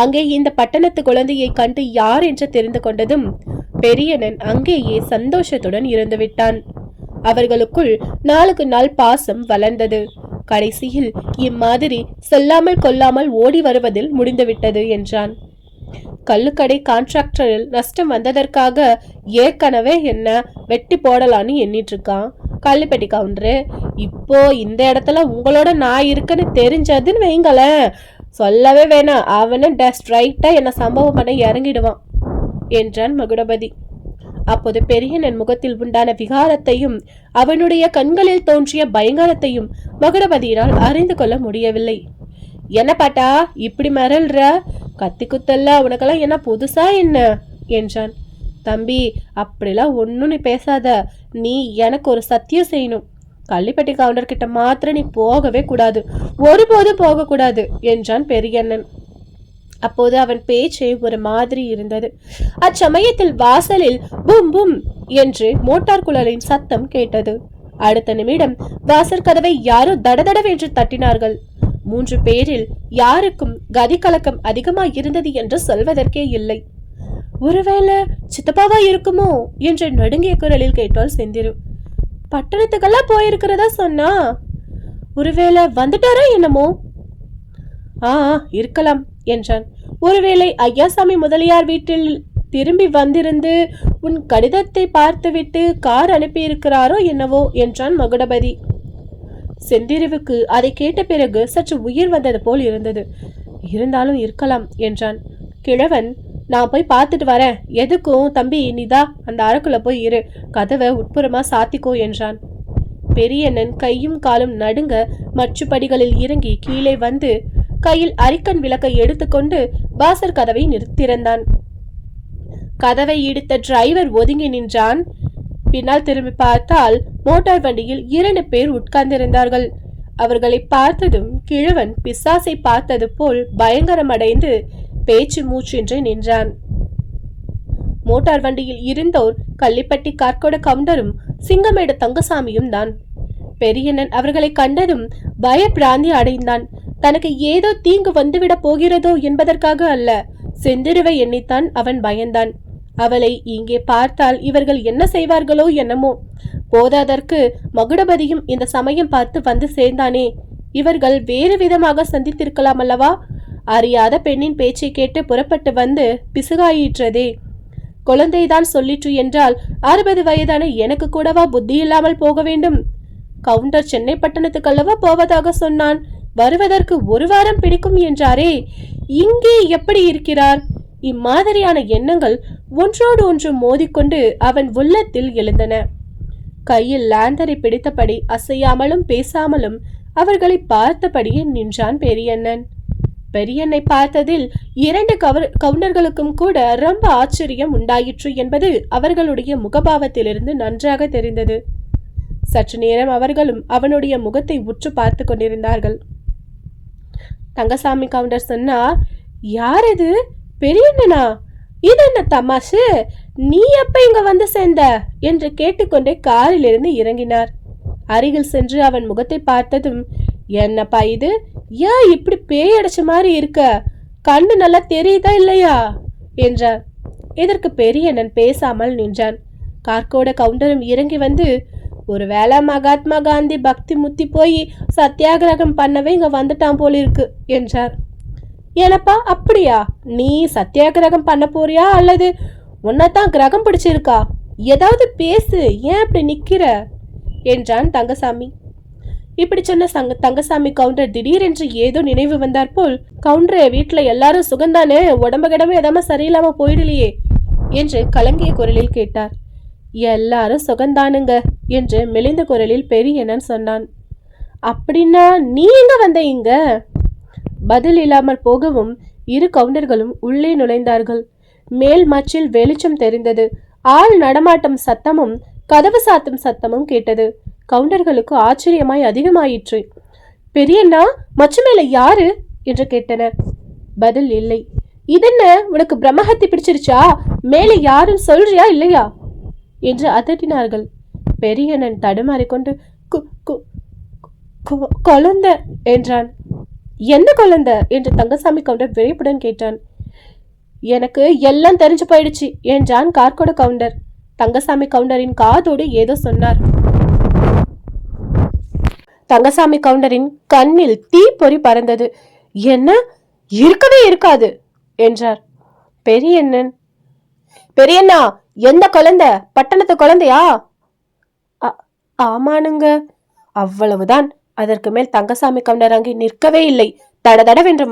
அங்கே இந்த பட்டணத்து குழந்தையை கண்டு யார் என்று தெரிந்து கொண்டதும் பெரியண்ணன் அங்கேயே சந்தோஷத்துடன் இருந்து விட்டான். அவர்களுக்குள் நாளுக்கு நாள் பாசம் வளர்ந்தது. கடைசியில் இம்மாதிரி சொல்லாமல் கொல்லாமல் ஓடி வருவதில் முடிந்துவிட்டது என்றான். கள்ளுக்கடை கான்ட்ராக்டரில் நஷ்டம் வந்ததற்காக ஏற்கனவே என்ன வெட்டி போடலான்னு எண்ணிட்டு இருக்கான் கள்ளிப்பட்டி கவுண்டரு. இப்போ இந்த இடத்துல உங்களோட நான் இருக்குன்னு தெரிஞ்சதுன்னு வைங்களேன், சொல்லவே வேணாம், அவனு ஸ்ட்ரைட்டா என்ன சம்பவம் பண்ண இறங்கிடுவான் என்றான் மகுடபதி. அப்போது பெரியண்ணன் முகத்தில் உண்டான விகாரத்தையும் அவனுடைய கண்களில் தோன்றிய பயங்கரத்தையும் மகுடபதியினால் அறிந்து கொள்ள முடியவில்லை. என்ன பாட்டா இப்படி மறல்ற? கத்தி குத்தல்ல உனக்கெல்லாம் என்ன புதுசா என்ன என்றான். தம்பி, அப்படிலாம் ஒன்னும் நீ பேசாத. நீ எனக்கு ஒரு சத்தியம் செய்யணும். கள்ளிப்பட்டி கவுண்டர் கிட்ட மாத்திரம் நீ போகவே கூடாது, ஒருபோதும் போக கூடாது என்றான் பெரியண்ணன். அப்போது அவன் பேச்சே ஒரு மாதிரி இருந்தது. அச்சமயத்தில் வாசலில் பும் பும் என்று மோட்டார் குழலின் சத்தம் கேட்டது. அடுத்த நிமிடம் வாசல் கதவை யாரோ தடதடவென்று தட்டினார்கள். 3 பேரில் யாருக்கும் கதி கலக்கம் அதிகமாய் இருந்தது என்று சொல்வதற்கே இல்லை. ஒருவேளை சித்தப்பாவா இருக்குமோ என்று நடுங்கிய குரலில் கேட்டால் செந்திரு. பட்டணத்துக்கெல்லாம் போயிருக்கிறதா சொன்னா, ஒருவேளை வந்துட்டாரா என்னமோ? இருக்கலாம் என்றான். ஒருவேளை ஐயாசாமி முதலியார் வீட்டில் திரும்பி வந்திருந்து உன் கடிதத்தை பார்த்துவிட்டு கார் அனுப்பியிருக்கிறாரோ என்னவோ என்றான் மகுடபதி. செந்திருவுக்கு அதை கேட்ட பிறகு சற்று உயிர் வந்தது போல் இருந்தது. இருந்தாலும் இருக்கலாம் என்றான். கிழவன், நான் போய் பார்த்துட்டு வரேன். எதுக்கும் தம்பி நீதா அந்த அறைக்குள்ள போய் இரு, கதவை உட்புறமா சாத்திக்கோ என்றான். பெரியண்ணன் கையும் காலும் நடுங்க மச்சுப்படிகளில் இறங்கி கீழே வந்து கையில் அரிக்கன் விளக்கை எடுத்துக்கொண்டு வாசற் கதவை திறந்தான். கதவை இடித்த டிரைவர் ஒதுங்கி நின்றான். பின்னால் திரும்பி பார்த்தால் மோட்டார் வண்டியில் 2 பேர் உட்கார்ந்திருந்தார்கள். அவர்களை பார்த்ததும் கிழவன் பிசாசை பார்த்தது போல் பயங்கரமடைந்து பேச்சு மூச்சின்றி நின்றான். மோட்டார் வண்டியில் இருந்தோர் கள்ளிப்பட்டி கார்கோட கவுண்டரும் சிங்கமேடு தங்கசாமியும் தான். பெரியண்ணன் அவர்களை கண்டதும் பயப்பிராந்தி அடைந்தான். தனக்கு ஏதோ தீங்கு வந்துவிட போகிறதோ என்பதற்காக அல்ல, செந்திருவை எண்ணித்தான் அவன் பயந்தான். அவளை இங்கே பார்த்தால் இவர்கள் என்ன செய்வார்களோ என்னமோ. போதாதற்கு மகுடபதியும் இந்த சமயம் பார்த்து வந்து சேர்ந்தானே, இவர்கள் வேறு விதமாக சந்தித்திருக்கலாம் அல்லவா? அறியாத பெண்ணின் பேச்சை கேட்டு புறப்பட்டு வந்து பிசுகாயிற்றதே. குழந்தைதான் சொல்லிற்று என்றால் 60 வயதான எனக்கு கூடவா புத்தி இல்லாமல் போக வேண்டும்? கவுண்டர் சென்னை பட்டணத்துக்கல்லவா போவதாக சொன்னான். வருவதற்கு 1 வாரம் பிடிக்கும் என்றாரே, இங்கே எப்படி இருக்கிறார்? இம்மாதிரியான எண்ணங்கள் ஒன்றோடு ஒன்று மோதிக்கொண்டு அவன் உள்ளத்தில் எழுந்தன. கையில் லாந்தரை பிடித்தபடி அசையாமலும் பேசாமலும் அவர்களை பார்த்தபடியே நின்றான் பெரியண்ணன். பெரியண்ணை பார்த்ததில் 2 கவுண்டர்களுக்கும் கூட ரொம்ப ஆச்சரியம் உண்டாயிற்று என்பது அவர்களுடைய முகபாவத்திலிருந்து நன்றாக தெரிந்தது. சற்று நேரம் அவர்களும் அவனுடைய முகத்தை உற்று பார்த்து கொண்டிருந்தார்கள். தங்கசாமி கவுண்டர் சொன்னார், யார் இது? பெரியண்ணனா? இது என்ன தமாஷு? நீ எப்ப இங்க வந்து சேர்ந்த என்று கேட்டுக்கொண்டே காரிலிருந்து இறங்கினார். அருகில் சென்று அவன் முகத்தை பார்த்ததும், என்னப்பா இது? ஏன் இப்படி பேய் அடைச்ச மாதிரி இருக்க? கண்ணு நல்லா தெரியுதா இல்லையா என்றார். இதற்கு பெரியண்ணன் பேசாமல் நின்றான். கார்கோட கவுண்டரும் இறங்கி வந்து, ஒருவேளை மகாத்மா காந்தி பக்தி முத்தி போய் சத்தியாகிரகம் பண்ணவே இங்க வந்துட்டான் போல இருக்கு என்றார். ஏனப்பா அப்படியா? நீ சத்தியாகிரகம் பண்ண போறியா அல்லது உன்னதான் கிரகம் பிடிச்சிருக்கா? ஏதாவது பேசு, ஏன் அப்படி நிக்கிற என்றான் தங்கசாமி. இப்படி சொன்ன தங்கசாமி கவுண்டர் திடீரென்று ஏதோ நினைவு வந்தார் போல், கவுண்டரே, வீட்டுல எல்லாரும் சுகந்தானே? உடம்பு கிடம்பு எதாம சரியில்லாம போயிடலையே என்று கலங்கிய குரலில் கேட்டார். எல்லாரும் சுகந்தானுங்க என்று மெலிந்த குரலில் பெரியண்ணன் சொன்னான். அப்படின்னா நீ எங்க வந்த இங்க? பதில் இல்லாமல் போகவும் 2 கவுண்டர்களும் உள்ளே நுழைந்தார்கள். மேல் மச்சில் வெளிச்சம் தெரிந்தது. ஆள் நடமாட்டம் சத்தமும் கதவு சாத்தும் சத்தமும் கேட்டது. கவுண்டர்களுக்கு ஆச்சரியமாய் அதிகமாயிற்று. பெரியண்ணா, மச்சு மேல யாரு என்று கேட்டனர். பதில் இல்லை. இதென்ன, உனக்கு பிரம்மஹத்தி பிடிச்சிருச்சா? மேலே யாரும் சொல்றியா இல்லையா என்று அதட்டினார்கள். பெரியண்ணன் தடுமாறிக்கொண்டு குழந்தை என்றான். எந்த குழந்தை என்று தங்கசாமி கவுண்டர் விரைப்புடன் கேட்டான். எனக்கு எல்லாம் தெரிஞ்சு போயிடுச்சு என்றான் கார்கோட கவுண்டர். தங்கசாமி கவுண்டரின் காதோடு ஏதோ சொன்னார். தங்கசாமி கவுண்டரின் கண்ணில் தீப்பொறி பறந்தது. என்ன, இருக்கவே இருக்காது என்றார். பெரியண்ணா, எந்த குழந்தை? பட்டணத்து குழந்தையா? ஆமானுங்க. அவ்வளவுதான். அதற்கு மேல் தங்கசாமி கவுண்டர் அங்கே நிற்கவே இல்லை. தடதடவென்று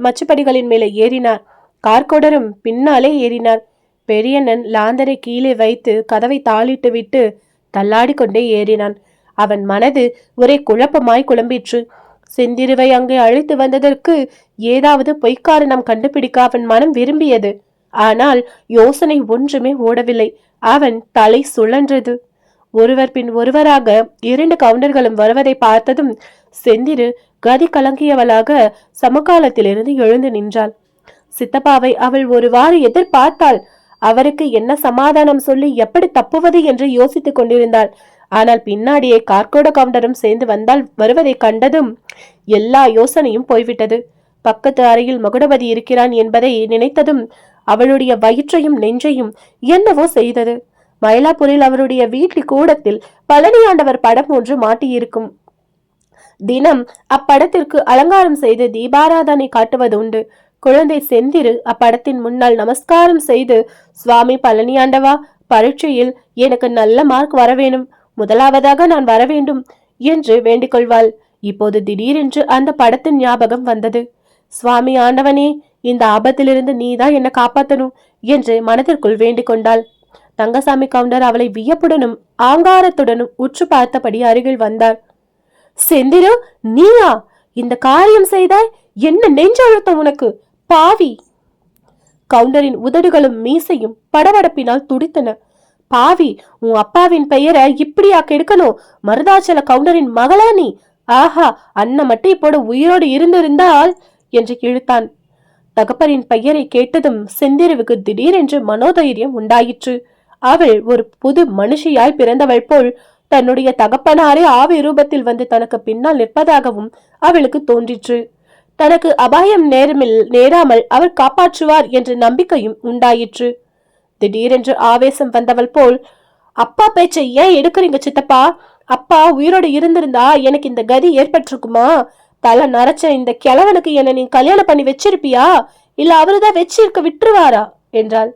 மச்சுப்படிகளின் மேலே ஏறினார். கார்கோடரும் பின்னாலே ஏறினார். பெரியண்ணன் லாந்தரை கீழே வைத்து கதவை தாளிட்டு விட்டு தள்ளாடி கொண்டே ஏறினான். அவன் மனது ஒரே குழப்பமாய் குழம்பிற்று. செந்திருவை அங்கே அழைத்து வந்ததற்கு ஏதாவது பொய்க்காரணம் கண்டுபிடிக்க அவன் மனம் விரும்பியது. ஆனால் யோசனை ஒன்றுமே ஓடவில்லை. அவன் தலை சுழன்றது. ஒருவர் பின் ஒருவராக 2 கவுண்டர்களும் வருவதை பார்த்ததும் செந்திரு கதி கலங்கியவளாக சமகாலத்திலிருந்து எழுந்து நின்றாள். சித்தப்பாவை அவள் ஒருவாறு எதிர்பார்த்தாள். அவருக்கு என்ன சமாதானம் சொல்லி எப்படி தப்புவது என்று யோசித்துக் கொண்டிருந்தாள். ஆனால் பின்னாடியே கார்கோட கவுண்டரும் சேர்ந்து வருவதை கண்டதும் எல்லா யோசனையும் போய்விட்டது. பக்கத்து அறையில் மகுடபதி இருக்கிறான் என்பதை நினைத்ததும் அவளுடைய வயிற்றையும் நெஞ்சையும் என்னவோ செய்தது. மயிலாப்பூரில் அவருடைய வீட்டு கூடத்தில் பழனி ஆண்டவர் படம் ஒன்று மாட்டியிருக்கும். தினம் அப்படத்திற்கு அலங்காரம் செய்து தீபாராதனை காட்டுவது உண்டு. குழந்தை செந்திரு அப்படத்தின் முன்னால் நமஸ்காரம் செய்து, சுவாமி பழனி ஆண்டவா, பரீட்சையில் எனக்கு நல்ல மார்க் வர வேணும், முதலாவதாக நான் வர வேண்டும் என்று வேண்டிக் கொள்வாள். இப்போது திடீரென்று அந்த படத்தின் ஞாபகம் வந்தது. சுவாமி ஆண்டவனே, இந்த ஆபத்திலிருந்து நீதான் என்னை காப்பாற்றணும் என்று மனதிற்குள் வேண்டிக் கொண்டாள். தங்கசாமி கவுண்டர் அவளை வியப்புடனும் ஆங்காரத்துடனும் உற்று பார்த்தபடி அருகில் வந்தார். செந்திரு, நீயா இந்த காரியம் செய்தாய்? என்ன நெஞ்சழுத்தம் உனக்கு, பாவி! கவுண்டரின் உதடுகளும் மீசையும் படபடப்பினால் துடித்தன. பாவி, உன் அப்பாவின் பெயரை இப்படியா கெடுக்கணும்? மருதாச்சல கவுண்டரின் மகளா நீ? ஆஹா, அண்ணன் மட்டும் இப்போது உயிரோடு இருந்திருந்தால் என்று இழுத்தான். தகப்பரின் பெயரை கேட்டதும் செந்திருவுக்கு திடீரென்று மனோதைரியம் உண்டாயிற்று. அவள் ஒரு புது மனுஷியாய் பிறந்தவள் போல் தன்னுடைய தகப்பனாரே ஆவி ரூபத்தில் வந்து தனக்கு பின்னால் நிற்பதாகவும் அவளுக்கு தோன்றிற்று. தனக்கு அபாயம் நேராமல் அவர் காப்பாற்றுவார் என்ற நம்பிக்கையும் உண்டாயிற்று. திடீரென்று ஆவேசம் வந்தவள் போல், அப்பா பேச்சை ஏன் எடுக்கிறீங்க சித்தப்பா? அப்பா உயிரோடு இருந்திருந்தா எனக்கு இந்த கதி ஏற்பட்டிருக்குமா? தலை நரைச்ச இந்த கிழவனுக்கு என்ன நீ கல்யாணம் பண்ணி வச்சிருப்பியா, இல்ல அவருதான் வச்சிருக்க விட்டுருவாரா என்றாள்.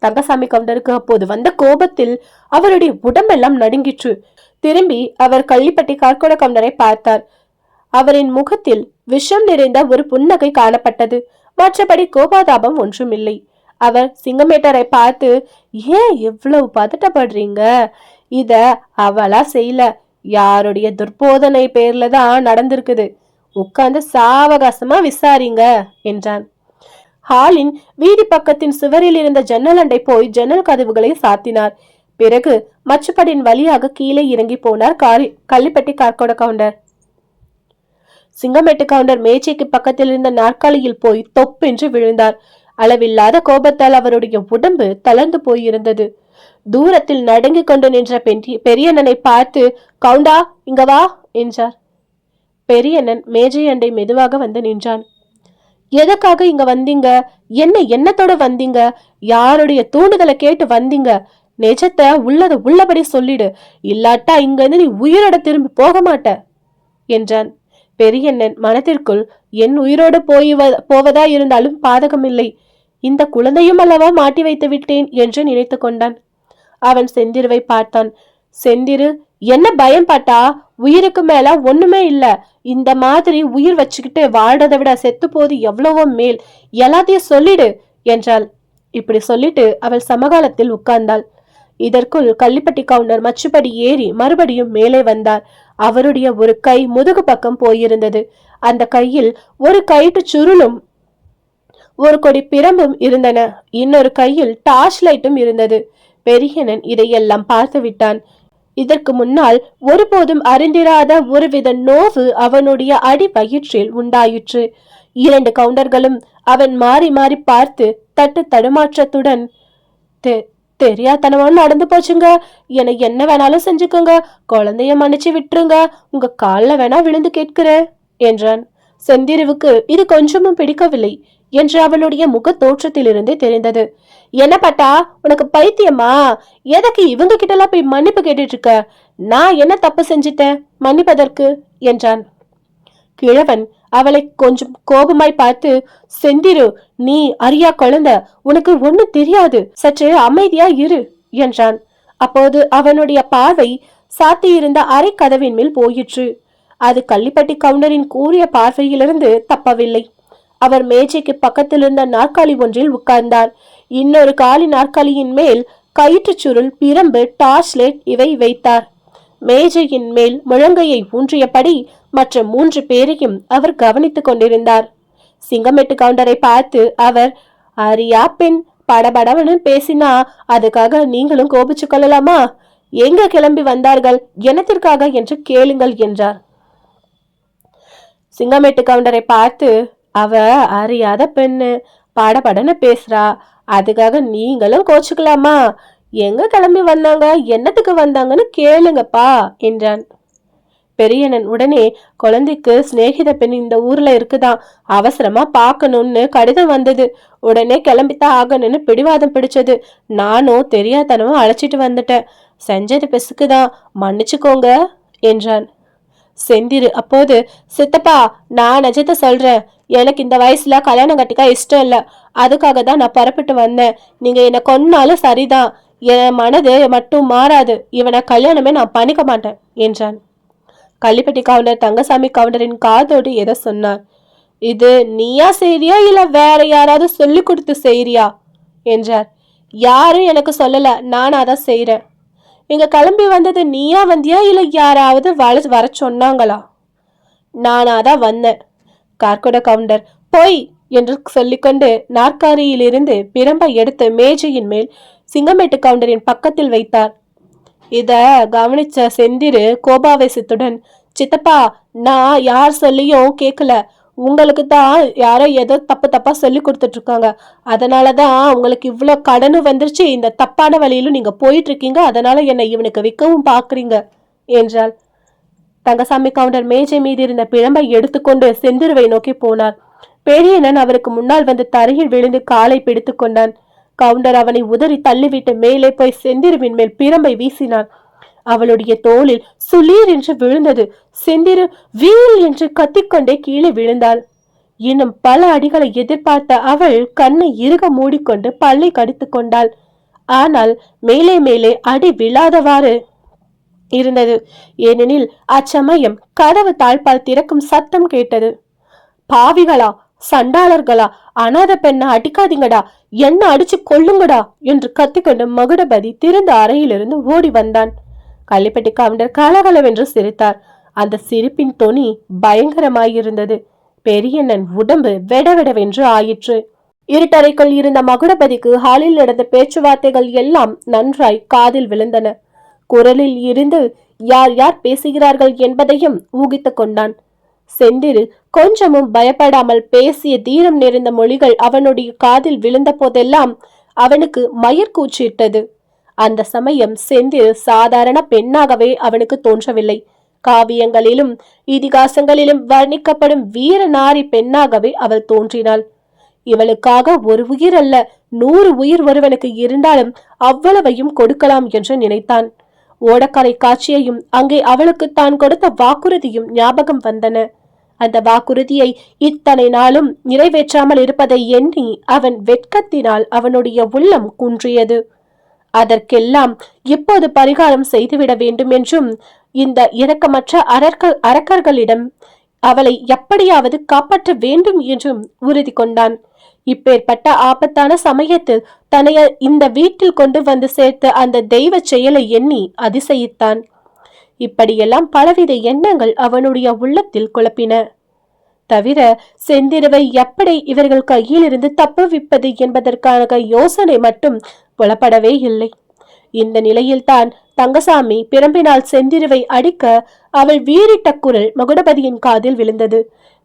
தங்கசாமி கவுண்டருக்கு அப்போது வந்த கோபத்தில் அவருடைய உடம்பெல்லாம் நடுங்கிற்று. திரும்பி அவர் கள்ளிப்பட்டி கார்கோட கவுண்டரை பார்த்தார். அவரின் முகத்தில் விஷம் நிறைந்த ஒரு புன்னகை காணப்பட்டது. மற்றபடி கோபாதாபம் ஒன்றுமில்லை. அவர் சிங்கமேட்டரை பார்த்து, ஏன் இவ்வளவு பதட்டப்படுறீங்க? இத அவளா செய்யல, யாருடைய துர்போதனை பேர்ல தான் நடந்திருக்குது. உட்கார்ந்து சாவகாசமா விசாரிங்க என்றான். ஹாலின் வீதி பக்கத்தின் சுவரில் இருந்த ஜன்னல் அண்டை போய் ஜன்னல் கதவுகளை சாத்தினார். பிறகு மச்சுப்படின் வழியாக கீழே இறங்கி போனார் கள்ளிப்பட்டி கார்கோட கவுண்டர். சிங்கமேட்டு கவுண்டர் மேஜைக்கு பக்கத்தில் இருந்த நாற்காலியில் போய் தொப்பென்று விழுந்தார். அளவில்லாத கோபத்தால் அவருடைய உடம்பு தளர்ந்து போயிருந்தது. தூரத்தில் நடுங்கிக் கொண்டு நின்ற பெரியண்ணனை பார்த்து, கவுண்டா இங்க வா என்றார். பெரியண்ணன் மேஜை அண்டை மெதுவாக வந்து நின்றான். எதற்காக இங்க வந்தீங்க? என்ன எண்ணத்தோட வந்தீங்க? யாருடைய தூண்டுதலை கேட்டு வந்தீங்க? நிஜத்தை உள்ளத உள்ளபடி சொல்லிடு, இல்லாட்டா இங்க இருந்து நீ உயிரோட திரும்பி போக மாட்ட என்றான். பெரியண்ணன் மனத்திற்குள், என் உயிரோடு போவதா இருந்தாலும் பாதகமில்லை, இந்த குழந்தையும் அல்லவா மாட்டி வைத்து விட்டேன் என்று நினைத்து கொண்டான். அவன் செந்திருவை பார்த்தான். செந்திரு, என்ன பயம் பாட்டா? உயிருக்கு மேல ஒண்ணுமே இல்ல. இந்த மாதிரி உயிர் வச்சுக்கிட்டு வாழ்றதை விட செத்து போது எவ்வளவோ மேல், எல்லாத்தையும் சொல்லிடு என்றாள். இப்படி சொல்லிட்டு அவள் சமகாலத்தில் உட்கார்ந்தாள். இதற்குள் கள்ளிப்பட்டி கவுண்டர் மச்சுப்படி ஏறி மறுபடியும் மேலே வந்தார். அவருடைய ஒரு கை முதுகு பக்கம் போயிருந்தது. அந்த கையில் ஒரு கயிற்று சுருளும் ஒரு கொடி பிரம்பும் இருந்தன. இன்னொரு கையில் டார்ச் லைட்டும் இருந்தது. பெரியனன் இதையெல்லாம் பார்த்து விட்டான். இதற்கு முன்னால் ஒருபோதும் அறிந்திராத ஒருவித நோவு அவனுடைய அடி வயிற்றில் உண்டாயிற்று. 2 கவுண்டர்களும் அவன் மாறி மாறி பார்த்து தட்டு தடுமாற்றத்துடன், தெரியாதனமா நடந்து போச்சுங்க, என என்ன வேணாலும் செஞ்சுக்கோங்க, குழந்தைய மன்னிச்சு விட்டுருங்க, உங்க காலில் வேணா விழுந்து கேட்கிறேன் என்றான். செந்திருவுக்கு இது கொஞ்சமும் பிடிக்கவில்லை என்று அவளுடைய முக தோற்றத்திலிருந்தே தெரிந்தது. என்ன பட்டா, உனக்கு பைத்தியமா? எதற்கு இவங்க கிட்ட எல்லாம் போய் மன்னிப்பு கேட்டுட்டு இருக்க? நான் என்ன தப்பு செஞ்சிட்டேன் மன்னிப்பதற்கு என்றான். கிழவன் அவளை கொஞ்சம் கோபமாய் பார்த்து, செந்திரு, நீ அறியா குழந்தை, உனக்கு ஒண்ணு தெரியாது, சற்று அமைதியா இரு என்றான். அப்போது அவனுடைய பார்வை சாத்தியிருந்த அரை கதவின் மேல் போயிற்று. அது கள்ளிப்பட்டி கவுண்டரின் கூறிய பார்வையிலிருந்து தப்பவில்லை. அவர் மேஜைக்கு பக்கத்தில் இருந்த நாற்காலி ஒன்றில் உட்கார்ந்தார். இன்னொரு காலி நாற்காலியின் மேல் கயிற்று சுருள், பிரம்பு, டார்ச் லைட் இவை வைத்தார். மேஜையின் மேல் முழங்கையை ஊன்றியபடி மற்ற 3 பேரையும் அவர் கவனித்துக் கொண்டிருந்தார். சிங்கமேட்டு கவுண்டரை பார்த்து அவர், அரியா பெண், படபடவனு பேசினா அதுக்காக நீங்களும் கோபிச்சு கொள்ளலாமா? எங்க கிளம்பி வந்தார்கள், என்னத்திற்காக என்று கேளுங்கள் என்றார். சிங்கமேட்டு கவுண்டரை பார்த்து, அவ அறியாத பெண்ணு, படபடன்னு பேசுறா, அதுக்காக நீங்களும் கோச்சுக்கலாமா? எங்க கிளம்பி வந்தாங்க, என்னத்துக்கு வந்தாங்கன்னு கேளுங்கப்பா என்றான். பெரியனன் உடனே, குழந்தைக்கு சிநேகித பெண் இந்த ஊர்ல இருக்குதான், அவசரமா பாக்கணும்னு கடிதம் வந்தது, உடனே கிளம்பித்தான் ஆகணும்னு பிடிவாதம் பிடிச்சது, நானும் தெரியாதனமா அழைச்சிட்டு வந்துட்டேன், செஞ்சது பெசுக்குதான், மன்னிச்சுக்கோங்க என்றான். செந்திரு அப்போது, சித்தப்பா, நான் நிஜத்தை சொல்றேன், எனக்கு இந்த வயசுல கல்யாணம் கட்டிக்க இஷ்டம் இல்ல, அதுக்காக தான் நான் புறப்பட்டு வந்தேன், நீங்க என்னை கொன்னாலும் சரிதான், என் மனது மட்டும் மாறாது, இவனை கல்யாணமே நான் பண்ணிக்க மாட்டேன் என்றான். கள்ளிப்பட்டி கவுண்டர் தங்கசாமி கவுண்டரின் காதோடு எதை சொன்னார். இது நீயா செய்றியா இல்ல வேற யாராவது சொல்லி கொடுத்து செய்றியா என்றார். யாரும் எனக்கு சொல்லல, நானாதான் செய்யறேன். இங்க கிளம்பி வந்தது நீயா வந்தியா இல்ல யாராவது வர சொன்னாங்களா? நானாதான் வந்தேன். கார்கோட கவுண்டர் போய் என்று சொல்லிக்கொண்டு நாற்காலியிலிருந்து பிரம்பை எடுத்து மேஜையின் மேல் சிங்கமேட்டு கவுண்டரின் பக்கத்தில் வைத்தார். இத கவனிச்ச செந்திரு கோபாவேசத்துடன், சித்தப்பா, நான் யார் சொல்லியும் கேட்கல, உங்களுக்கு தான் யாரோ ஏதோ தப்பா சொல்லி கொடுத்துட்டு இருக்காங்க, அதனாலதான் உங்களுக்கு இவ்வளவு கடனு வந்துருச்சு, இந்த தப்பான வழியிலும் நீங்க போயிட்டு இருக்கீங்க, அதனால என்னை இவனுக்கு விற்கவும் பாக்குறீங்க என்றாள். தங்கசாமி கவுண்டர் மேஜை மீது இருந்த பிழம்பை எடுத்துக்கொண்டு செந்திருவை நோக்கி போனார். பெரியனன் அவருக்கு முன்னால் வந்து தரையில் விழுந்து காலை பிடித்து கொண்டான். கவுண்டர் அவனை உதறி தள்ளிவிட்டு மேலே போய் செந்திருவின் மேல் பிரம்பை வீசினான். அவளுடைய தோளில் சுளீர் என்று விழுந்தது. செந்திரு வீல் என்று கத்திக்கொண்டே கீழே விழுந்தாள். இன்னும் பல அடிகளை எதிர்பார்த்த அவள் கண்ணை இறுக மூடிக்கொண்டு பல்லை கடித்து கொண்டாள். ஆனால் மேலே மேலே அடி விழாதவாறு இருந்தது. ஏனெனில் அச்சமயம் கதவு தாழ்பால் திறக்கும் சத்தம் கேட்டது. பாவிகளா, சண்டாளர்களா, அனாத பெண்ண அடிக்காதீங்கடா, என்ன அடிச்சு கொள்ளுங்கடா என்று கத்திக்கொண்டு மகுடபதி திறந்த அறையிலிருந்து ஓடி வந்தான். கள்ளிப்பட்டி கவுண்டர் கலகலவென்று சிரித்தார். அந்த சிரிப்பின் தொனி பயங்கரமாயிருந்தது. பெரியண்ணன் உடம்பு வெடவெடவென்று ஆயிற்று. இருட்டறைக்குள் இருந்த மகுடபதிக்கு ஹாலில் நடந்த பேச்சுவார்த்தைகள் எல்லாம் நன்றாய் காதில் விழுந்தன. குரலில் இருந்து யார் யார் பேசுகிறார்கள் என்பதையும் ஊகித்துக் கொண்டான். செந்திரு கொஞ்சமும் பயப்படாமல் பேசிய தீரம் நிறைந்த மொழிகள் அவனுடைய காதில் விழுந்த போதெல்லாம் அவனுக்கு மயிர்கூச்சிட்டது. அந்த சமயம் செந்திரு சாதாரண பெண்ணாகவே அவனுக்கு தோன்றவில்லை. காவியங்களிலும் இதிகாசங்களிலும் வர்ணிக்கப்படும் வீர நாரி பெண்ணாகவே அவள் தோன்றினாள். இவளுக்காக ஒரு உயிர் அல்ல, 100 உயிர் ஒருவனுக்கு இருந்தாலும் அவ்வளவையும் கொடுக்கலாம் என்று நினைத்தான். ஓடக்கரை காட்சியையும் அங்கே அவளுக்கு தான் கொடுத்த வாக்குறுதியும் ஞாபகம் வந்தன. அந்த வாக்குறுதியை இத்தனை நாளும் நிறைவேற்றாமல் இருப்பதை எண்ணி அவன் வெட்கத்தினால் அவனுடைய உள்ளம் குன்றியது. அதற்கெல்லாம் இப்போது பரிகாரம் செய்துவிட வேண்டும் என்றும் இந்த இரக்கமற்ற அரக்கர்களிடம் அவளை எப்படியாவது காப்பாற்ற வேண்டும் என்றும் உறுதி கொண்டான். இப்பேற்பட்ட ஆபத்தான சமயத்தில் தன்னை இந்த வீட்டில் கொண்டு வந்து சேர்த்த அந்த தெய்வ செயலை எண்ணி அதிசயித்தான். இப்படியெல்லாம் பலவித எண்ணங்கள் அவனுடைய உள்ளத்தில் குழப்பின. தவிர செந்திருவை எப்படி இவர்கள் கையில் இருந்து தப்புவிப்பது என்பதற்கான யோசனை மட்டும் புலப்படவே இல்லை. இந்த நிலையில்தான் தங்கசாமி பிரம்பினால் செந்திருவை அடிக்க அவள் வீறிட்ட குரல் மகுடபதியின் காதில் விழுந்தது.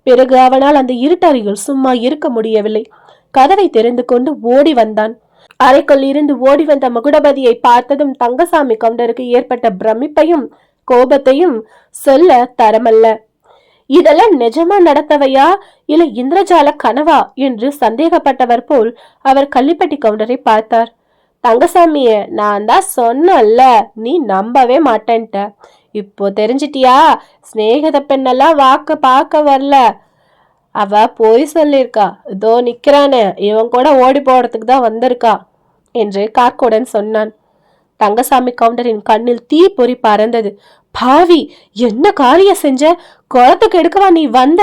பிறகு அவனால் அந்த இருட்டறையில் சும்மா இருக்க முடியவில்லை. கதவை திறந்து கொண்டு ஓடி வந்தான். அறைக்குள் இருந்து ஓடி வந்த மகுடபதியை பார்த்ததும் தங்கசாமி கவுண்டருக்கு ஏற்பட்ட பிரமிப்பையும் கோபத்தையும் சொல்ல தரமல்ல. இதெல்லாம் நிஜமா நடத்தவையா இல்ல இந்திரஜால கனவா என்று சந்தேகப்பட்டவர் போல் அவர் கள்ளிப்பட்டி கவுண்டரை பார்த்தார். தங்கசாமிய, நான் தான் சொன்னல்ல, நீ நம்பவே மாட்டேன்ட்ட. இப்போ தெரிஞ்சிட்டியா? சிநேகித பெண்ணெல்லாம் வாக்க பார்க்க வரல, அவ போய் சொல்லிருக்கா. இதோ நிக்கிறானே, இவன் கூட ஓடி போறதுக்கு தான் வந்திருக்கா என்று கார்கோடன் சொன்னான். தங்கசாமி கவுண்டரின் கண்ணில் தீ பொறி பறந்தது. பாவி, என்ன காரியம் செஞ்ச? குளத்துக்கு எடுக்கவா நீ வந்த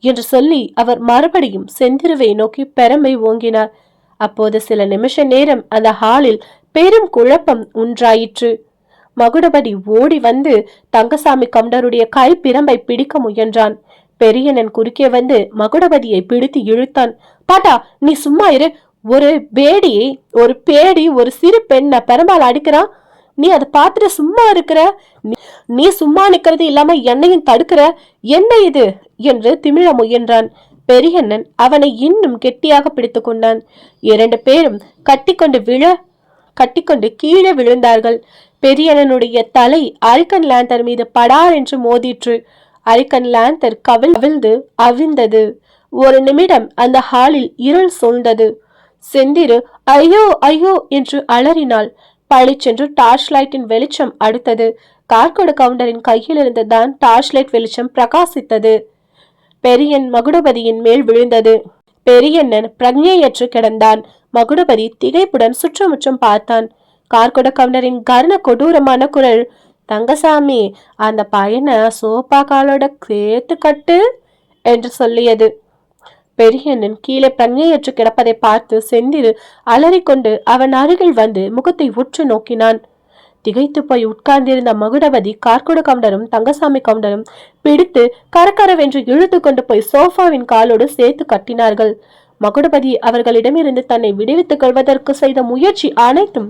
என்று சொல்லி அவர் மறுபடியும் செந்திருவை நோக்கி பெருமை ஓங்கினார். அப்போது சில நிமிஷ நேரம் அந்த ஹாலில் பெரும் குழப்பம் உண்டாயிற்று. மகுடபதி ஓடி வந்து தங்கசாமி கவுண்டருடைய கை பிரம்பை பிடிக்க முயன்றான். பெரியனன் குறுக்கே வந்து மகுடபதியை பிடித்து இழுத்தான். பாட்டா, நீ சும்மா இரு. ஒரு பேடி ஒரு சிறு பெண்ண பெரும்பால் அடிக்கிறான், நீ அதை பார்த்துட்டு சும்மா இருக்கிற? நீ சும்மா நிக்கிறது இல்லாம என்னையும் தடுக்கிற, என்ன இது என்று திமிழ முயன்றான். பெரியண்ணன் அவனை இன்னும் கெட்டியாக பிடித்து கொண்டான். 2 பேரும் கட்டிக்கொண்டு கீழே விழுந்தார்கள். பெரியண்ணனுடைய தலை அரிக்கன் லேந்தர் மீது படார் என்று மோதிற்று. அரிக்கன் லேந்தர் கவிழ்ந்து அவிழ்ந்தது. ஒரு நிமிடம் அந்த ஹாலில் இருள் சூழ்ந்தது. செந்திரு ஐயோ ஐயோ என்று அலறினாள். பளிச்சென்று டார்ச் லைட்டின் வெளிச்சம் அடுத்தது. கார்கோடு கவுண்டரின் கையில் இருந்துதான் டார்ச் லைட் வெளிச்சம் பிரகாசித்தது. பெரியன் மகுடபதியின் மேல் விழுந்தது. பெரியண்ணன் பிரக்ஞையற்று கிடந்தான். மகுடபதி திகைப்புடன் சுற்றுமுற்றும் பார்த்தான். கார்கோட கவுண்டரின் கர்ண கொடூரமான குரல், தங்கசாமி, அந்த பையனை சோப்பா காலோட சேர்த்து கட்டு என்று சொல்லியது. பெரியண்ணன் கீழே பிரக்ஞையற்று கிடப்பதை பார்த்து செந்திரு அலறிக்கொண்டு அவன் அருகில் வந்து முகத்தை உற்று நோக்கினான். திகைத்து போய் உட்கார்ந்திருந்த மகுடபதி கார்கோட கவுண்டரும் தங்கசாமி கவுண்டரும் பிடித்து கரக்கரவென்று இழுத்து கொண்டு போய் சோஃபாவின் காலோடு சேர்த்து கட்டினார்கள். மகுடபதி அவர்களிடமிருந்து தன்னை விடுவித்துக் கொள்வதற்கு செய்த முயற்சி அனைத்தும்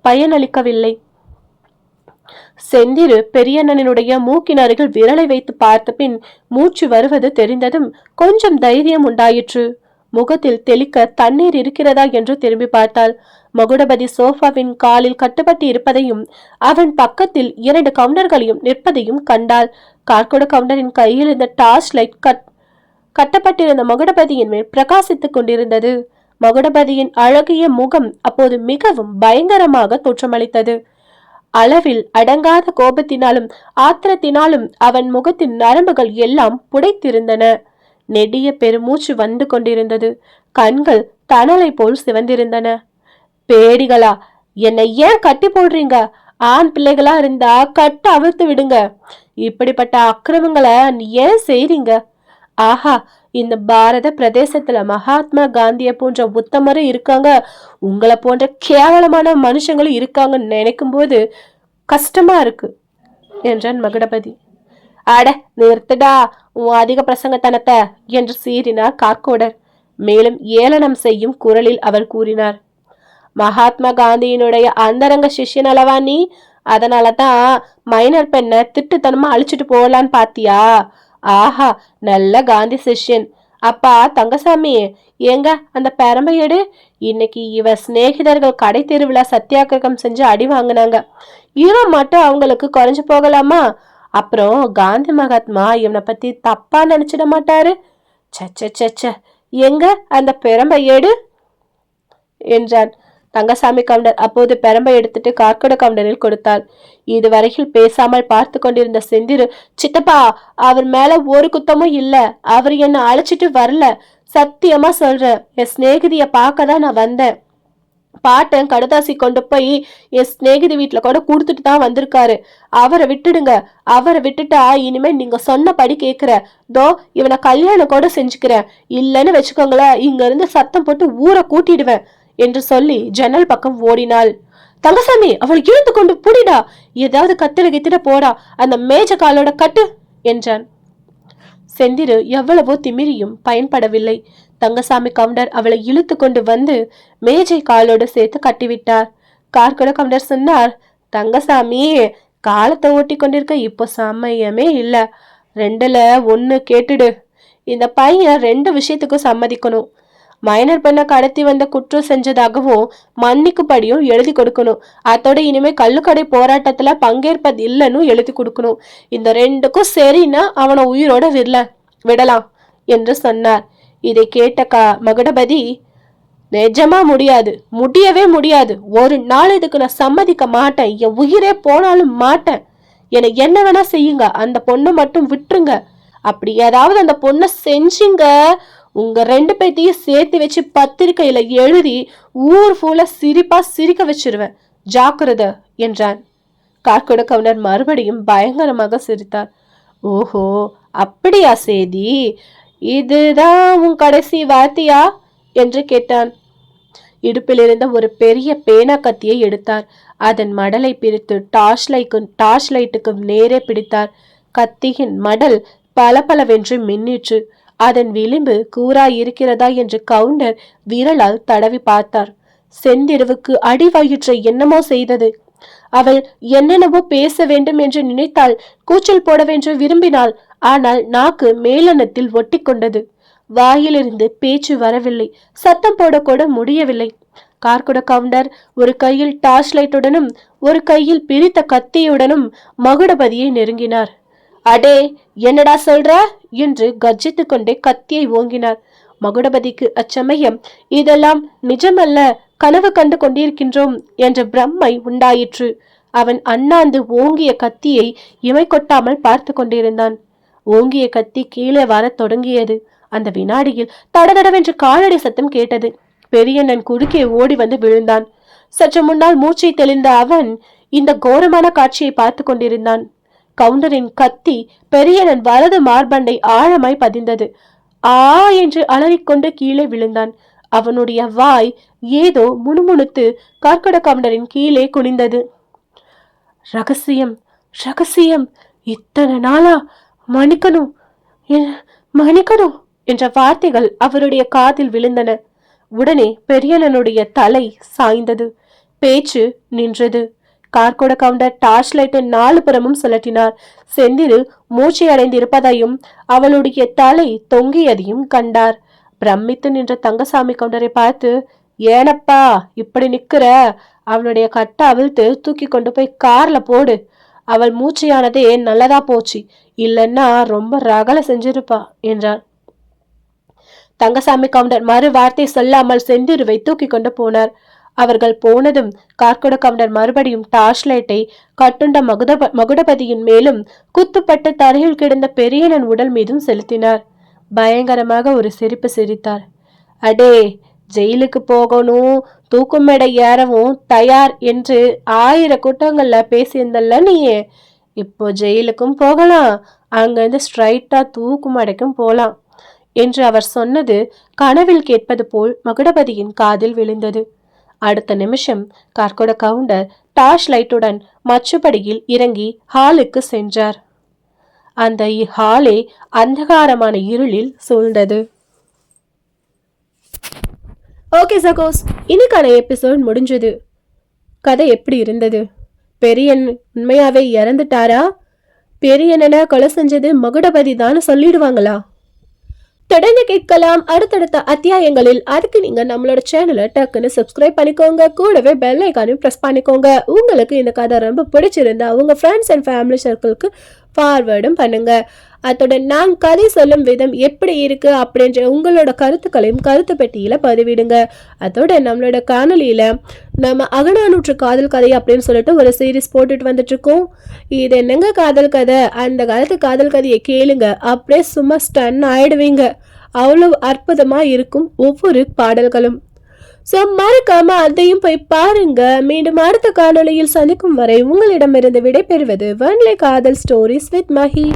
பயனளிக்கவில்லை. செந்திரு பெரியண்ணனுடைய மூக்கின் அருகில் விரலை வைத்து பார்த்த பின் மூச்சு வருவது தெரிந்ததும் கொஞ்சம் தைரியம் உண்டாயிற்று. முகத்தில் தெளிக்க தண்ணீர் இருக்கிறதா என்று திரும்பி பார்த்தாள். மகுடபதி சோஃபாவின் காலில் கட்டுப்பட்டு இருப்பதையும் அவன் பக்கத்தில் 2 கவுண்டர்களையும் நிற்பதையும் கண்டாள். கார்கோட கவுண்டரின் கையில் இருந்த டார்ச் லைட் கட்டப்பட்டிருந்த மகுடபதியின் மேல் பிரகாசித்துக் கொண்டிருந்தது. மகுடபதியின் அழகிய முகம் அப்போது மிகவும் பயங்கரமாக தோற்றமளித்தது. அளவில் அடங்காத கோபத்தினாலும் ஆத்திரத்தினாலும் அவன் முகத்தின் நரம்புகள் எல்லாம் புடைத்திருந்தன. நெடிய பெருமூச்சு வந்து கொண்டிருந்தது. கண்கள் தணலை போல் சிவந்திருந்தன. பேடிகளா, என்னை ஏன் கட்டி போடுறீங்க? ஆண் பிள்ளைகளா இருந்தா கட்ட அவிழ்த்து விடுங்க. இப்படிப்பட்ட அக்கிரமங்களை ஏன் செய்றீங்க? ஆஹா, இந்த பாரத பிரதேசத்துல மகாத்மா காந்திய போன்ற உத்தமரும் இருக்காங்க, உங்களை போன்ற கேவலமான மனுஷங்களும் இருக்காங்கன்னு நினைக்கும் போது கஷ்டமா இருக்கு என்றான் மகுடபதி. அட நிறுத்துடா உன் அதிக பிரசங்கத்தனத்தை என்று சீறினார் கார்கோடர். மேலும் ஏளனம் செய்யும் குரலில் அவர் கூறினார், மகாத்மா காந்தியினுடைய அந்தரங்க சிஷ்யன் அளவா நீ? அதனாலதான் மைனர் பெண்ணை திட்டுத்தனமா அழிச்சிட்டு போகலான்னு பாத்தியா? ஆஹா, நல்ல காந்தி சிஷ்யன். அப்பா தங்கசாமி, ஏங்க அந்த பெரம்பையடு? இன்னைக்கு இவ சிநேகிதர்கள் கடை தெருவிழா சத்தியாகிரகம் செஞ்சு அடி வாங்கினாங்க. இவன் மட்டும் அவங்களுக்கு குறைஞ்சு போகலாமா? அப்புறம் காந்தி மகாத்மா இவனை பத்தி தப்பா நினைச்சிட மாட்டாரு? சச்ச, எங்க அந்த பெரம்பையடு என்றான். தங்கசாமி கவுண்டர் அப்போது பெரம்பை எடுத்துட்டு கார்கட கவுண்டரில் கொடுத்தாள். இதுவரையில் பேசாமல் பார்த்து கொண்டிருந்த செந்திரு, சித்தப்பா, அவர் மேல ஒரு குத்தமும் இல்ல, அவர் என்ன அழைச்சிட்டு வரல, சத்தியமா சொல்றேன், என் சிநேகிதிய பார்க்கதான் நான் வந்தேன். பாட்டன் கடுதாசி கொண்டு போய் என் சிநேகிதி வீட்டுல கூட கொடுத்துட்டு தான் வந்திருக்காரு. அவரை விட்டுடுங்க. அவரை விட்டுட்டா இனிமே நீங்க சொன்னபடி கேக்குற, தோ இவனை கல்யாணம் கூட செஞ்சுக்கிறேன். இல்லன்னு வச்சுக்கோங்களேன், இங்க இருந்து சத்தம் போட்டு ஊரை கூட்டிடுவேன் என்று சொல்லி ஜன்னல் பக்கம் ஓடினாள். தங்கசாமி, அவள் இழுத்து கொண்டு புடிடா, ஏதாவது கத்திர கித்திர போடா, அந்த மேஜ காலோட கட்டு என்றான். செந்திரு எவ்வளவோ திமிரியும் பயன்படவில்லை. தங்கசாமி கவுண்டர் அவளை இழுத்து கொண்டு வந்து மேஜை காலோடு சேர்த்து கட்டிவிட்டார். கார்கட கவுண்டர் சொன்னார், தங்கசாமி, காலத்தை ஓட்டி கொண்டிருக்க இப்போ சமயமே இல்ல, 2ல 1 கேட்டுடு. இந்த பையன் 2 விஷயத்துக்கும் சம்மதிக்கணும். மைனர் பெண்ணை கடத்தி வந்த குற்றம் செஞ்சதாகவும் மன்னிக்கும்படியும் எழுதி கொடுக்கணும். அதோட இனிமே கள்ளுக்கடை போராட்டத்துல பங்கேற்பது இல்லைன்னு எழுதி கொடுக்கணும். இந்த 2க்கும் சரின்னா அவனை உயிரோட விடலாம் என்று சொன்னார். இதை கேட்ட மகுடபதி, நிஜமா முடியாது, முடியவே முடியாது. ஒரு நாள் இதுக்கு நான் சம்மதிக்க மாட்டேன். என் உயிரே போனாலும் மாட்டேன். எனக்கு என்ன வேணா செய்யுங்க, அந்த பொண்ணை மட்டும் விட்டுருங்க. அப்படி ஏதாவது அந்த பொண்ணை செஞ்சுங்க, உங்க 2 பேத்தையும் சேர்த்து வச்சு பத்திரிகையில எழுதி ஊர் ஃபுல்லா சிரிக்க வச்சிருவேன், ஜாக்கிரத என்றான். கார்கோட கவுண்டர் மறுபடியும் பயங்கரமாக சிரித்தார். ஓஹோ, அப்படியா சேதி? இதுதான் உன் கடைசி வார்த்தையா என்று கேட்டான். இடுப்பில் இருந்த ஒரு பெரிய பேனா கத்தியை எடுத்தார். அதன் மடலை பிரித்து டார்ச் லைட்டுக்கு நேரே பிடித்தார். கத்தியின் மடல் பலபலவென்று மின்னிற்று. அதன் விளிம்பு கூராய் இருக்கிறதா என்று கவுண்டர் விரலால் தடவி பார்த்தார். செந்திருவுக்கு அடி வயிற்றை என்னமோ செய்தது. அவள் என்னென்னவோ பேச வேண்டும் என்று நினைத்தாள், கூச்சல் போடவென்று விரும்பினாள். ஆனால் நாக்கு மேலனத்தில் ஒட்டி கொண்டது. வாயிலிருந்து பேச்சு வரவில்லை, சத்தம் போடக்கூட முடியவில்லை. கார்குட கவுண்டர் ஒரு கையில் டார்ச் லைட்டுடனும் ஒரு கையில் பிரித்த கத்தியுடனும் மகுடபதியை நெருங்கினார். அடே, என்னடா சொல்ற என்று கர்ஜித்து கொண்டே கத்தியை ஓங்கினார். மகுடபதிக்கு அச்சமயம் இதெல்லாம் நிஜமல்ல, கனவு கண்டு கொண்டிருக்கின்றோம் என்ற பிரம்மை உண்டாயிற்று. அவன் அண்ணாந்து ஓங்கிய கத்தியை இமை கொட்டாமல் பார்த்து கொண்டிருந்தான். ஓங்கிய கத்தி கீழே வர தொடங்கியது. அந்த வினாடியில் தடதடவென்று காலடி சத்தம் கேட்டது. பெரியண்ணன் குறுக்கே ஓடி வந்து விழுந்தான். சற்று முன்னால் மூச்சை தெளிந்த அவன் இந்த கோரமான காட்சியை பார்த்து கொண்டிருந்தான். கவுண்டரின் கத்தி பெரியண்ணன் வலது மார்பண்டை ஆழமாய் பதிந்தது. ஆ என்று அலறிக்கொண்டு கீழே விழுந்தான். அவனுடைய வாய் ஏதோ முணுமுணுத்து கார்கட கவுண்டரின் கீழே குனிந்தது. ரகசியம், ரகசியம், இத்தனை நாளா, மன்னிக்கணும், மன்னிக்கணும் என்ற வார்த்தைகள் அவருடைய காதில் விழுந்தன. உடனே பெரியண்ணனுடைய தலை சாய்ந்தது. பேச்சு நின்றது. கார்கோட கவுண்டர் டார்ச் லைட்டை 4 புறமும் சுழற்றினார். செந்திரு மூச்சை அடைந்திருப்பதையும் அவளுடைய தலை தொங்கியதையும் கண்டார். பிரமித்து நின்ற தங்கசாமி கவுண்டரை பார்த்து, ஏனப்பா இப்படி நிக்கிற? அவளுடைய கட்டை அவிழ்த்து தூக்கி கொண்டு போய் கார்ல போடு. அவள் மூச்சையானதே நல்லதா போச்சு, இல்லைன்னா ரொம்ப ரகலை செஞ்சிருப்பா என்றார். தங்கசாமி கவுண்டர் மறு வார்த்தை சொல்லாமல் செந்திருவை தூக்கி கொண்டு போனார். அவர்கள் போனதும் கார்கோட கவுண்டர் மறுபடியும் டார்ச் லைட்டை கட்டுண்ட மகுடபதியின் மேலும் குத்துப்பட்டு தரையில் கிடந்த பெரியனன் உடல் மீதும் செலுத்தினார். பயங்கரமாக ஒரு சிரிப்பு சிரித்தார். அடே, ஜெயிலுக்கு போகணும், தூக்கு மேடை ஏறவும் தயார் என்று 1000 கூட்டங்கள்ல பேசியிருந்தல்ல நீயே. இப்போ ஜெயிலுக்கும் போகலாம், அங்கிருந்து ஸ்ட்ரைட்டா தூக்கு மேடைக்கும் போலாம் என்று அவர் சொன்னது கனவில் கேட்பது போல் மகுடபதியின் காதில் விழுந்தது. அடுத்த நிமிஷம் கார்கோட கவுண்டர் டார்ச் லைட்டுடன் மச்சுப்படியில் இறங்கி ஹாலுக்கு சென்றார். அந்த ஹாலே அந்தகாரமான இருளில் சூழ்ந்தது. ஓகே சகோஸ், இன்னைக்கான எபிசோட் முடிஞ்சது. கதை எப்படி இருந்தது? பெரியன் உண்மையாவே இறந்துட்டாரா? பெரியனை கொலை செஞ்சது மகுடபதி தான் சொல்லிடுவாங்களா? தொடர்ந்து கேட்கலாம் அடுத்தடுத்த அத்தியாயங்களில். அதுக்கு நீங்க நம்மளோட சேனலை டக்குன்னு சப்ஸ்கிரைப் பண்ணிக்கோங்க, கூடவே பெல் ஐக்கானையும் ப்ரெஸ் பண்ணிக்கோங்க. உங்களுக்கு இந்த கதை ரொம்ப பிடிச்சிருந்தா உங்க ஃப்ரெண்ட்ஸ் அண்ட் ஃபேமிலி சர்க்கிளுக்கு ஃபார்வேர்டும் பண்ணுங்க. அத்துடன் நான் கதை சொல்லும் விதம் எப்படி இருக்கு அப்படின்ற உங்களோட கருத்துக்களையும் கருத்து பெட்டியில பதிவிடுங்க. அதோட நம்மளோட காணொலியில நம்ம அகநானூற்று காதல் கதை அப்படின்னு சொல்லிட்டு ஒரு சீரீஸ் போட்டுட்டு வந்துட்டு இருக்கோம். இது என்னங்க காதல் கதை, அந்த காலத்து காதல் கதையை கேளுங்க, அப்படியே சும்மா ஸ்டன் ஆயிடுவீங்க. அவ்வளவு அற்புதமா இருக்கும் ஒவ்வொரு பாடல்களும். ஸோ மறக்காம அதையும் போய் பாருங்க. மீண்டும் அடுத்த காணொலியில் சந்திக்கும் வரை உங்களிடமிருந்து விடைபெறுவது ஒன்லி காதல் ஸ்டோரிஸ் வித் மஹி.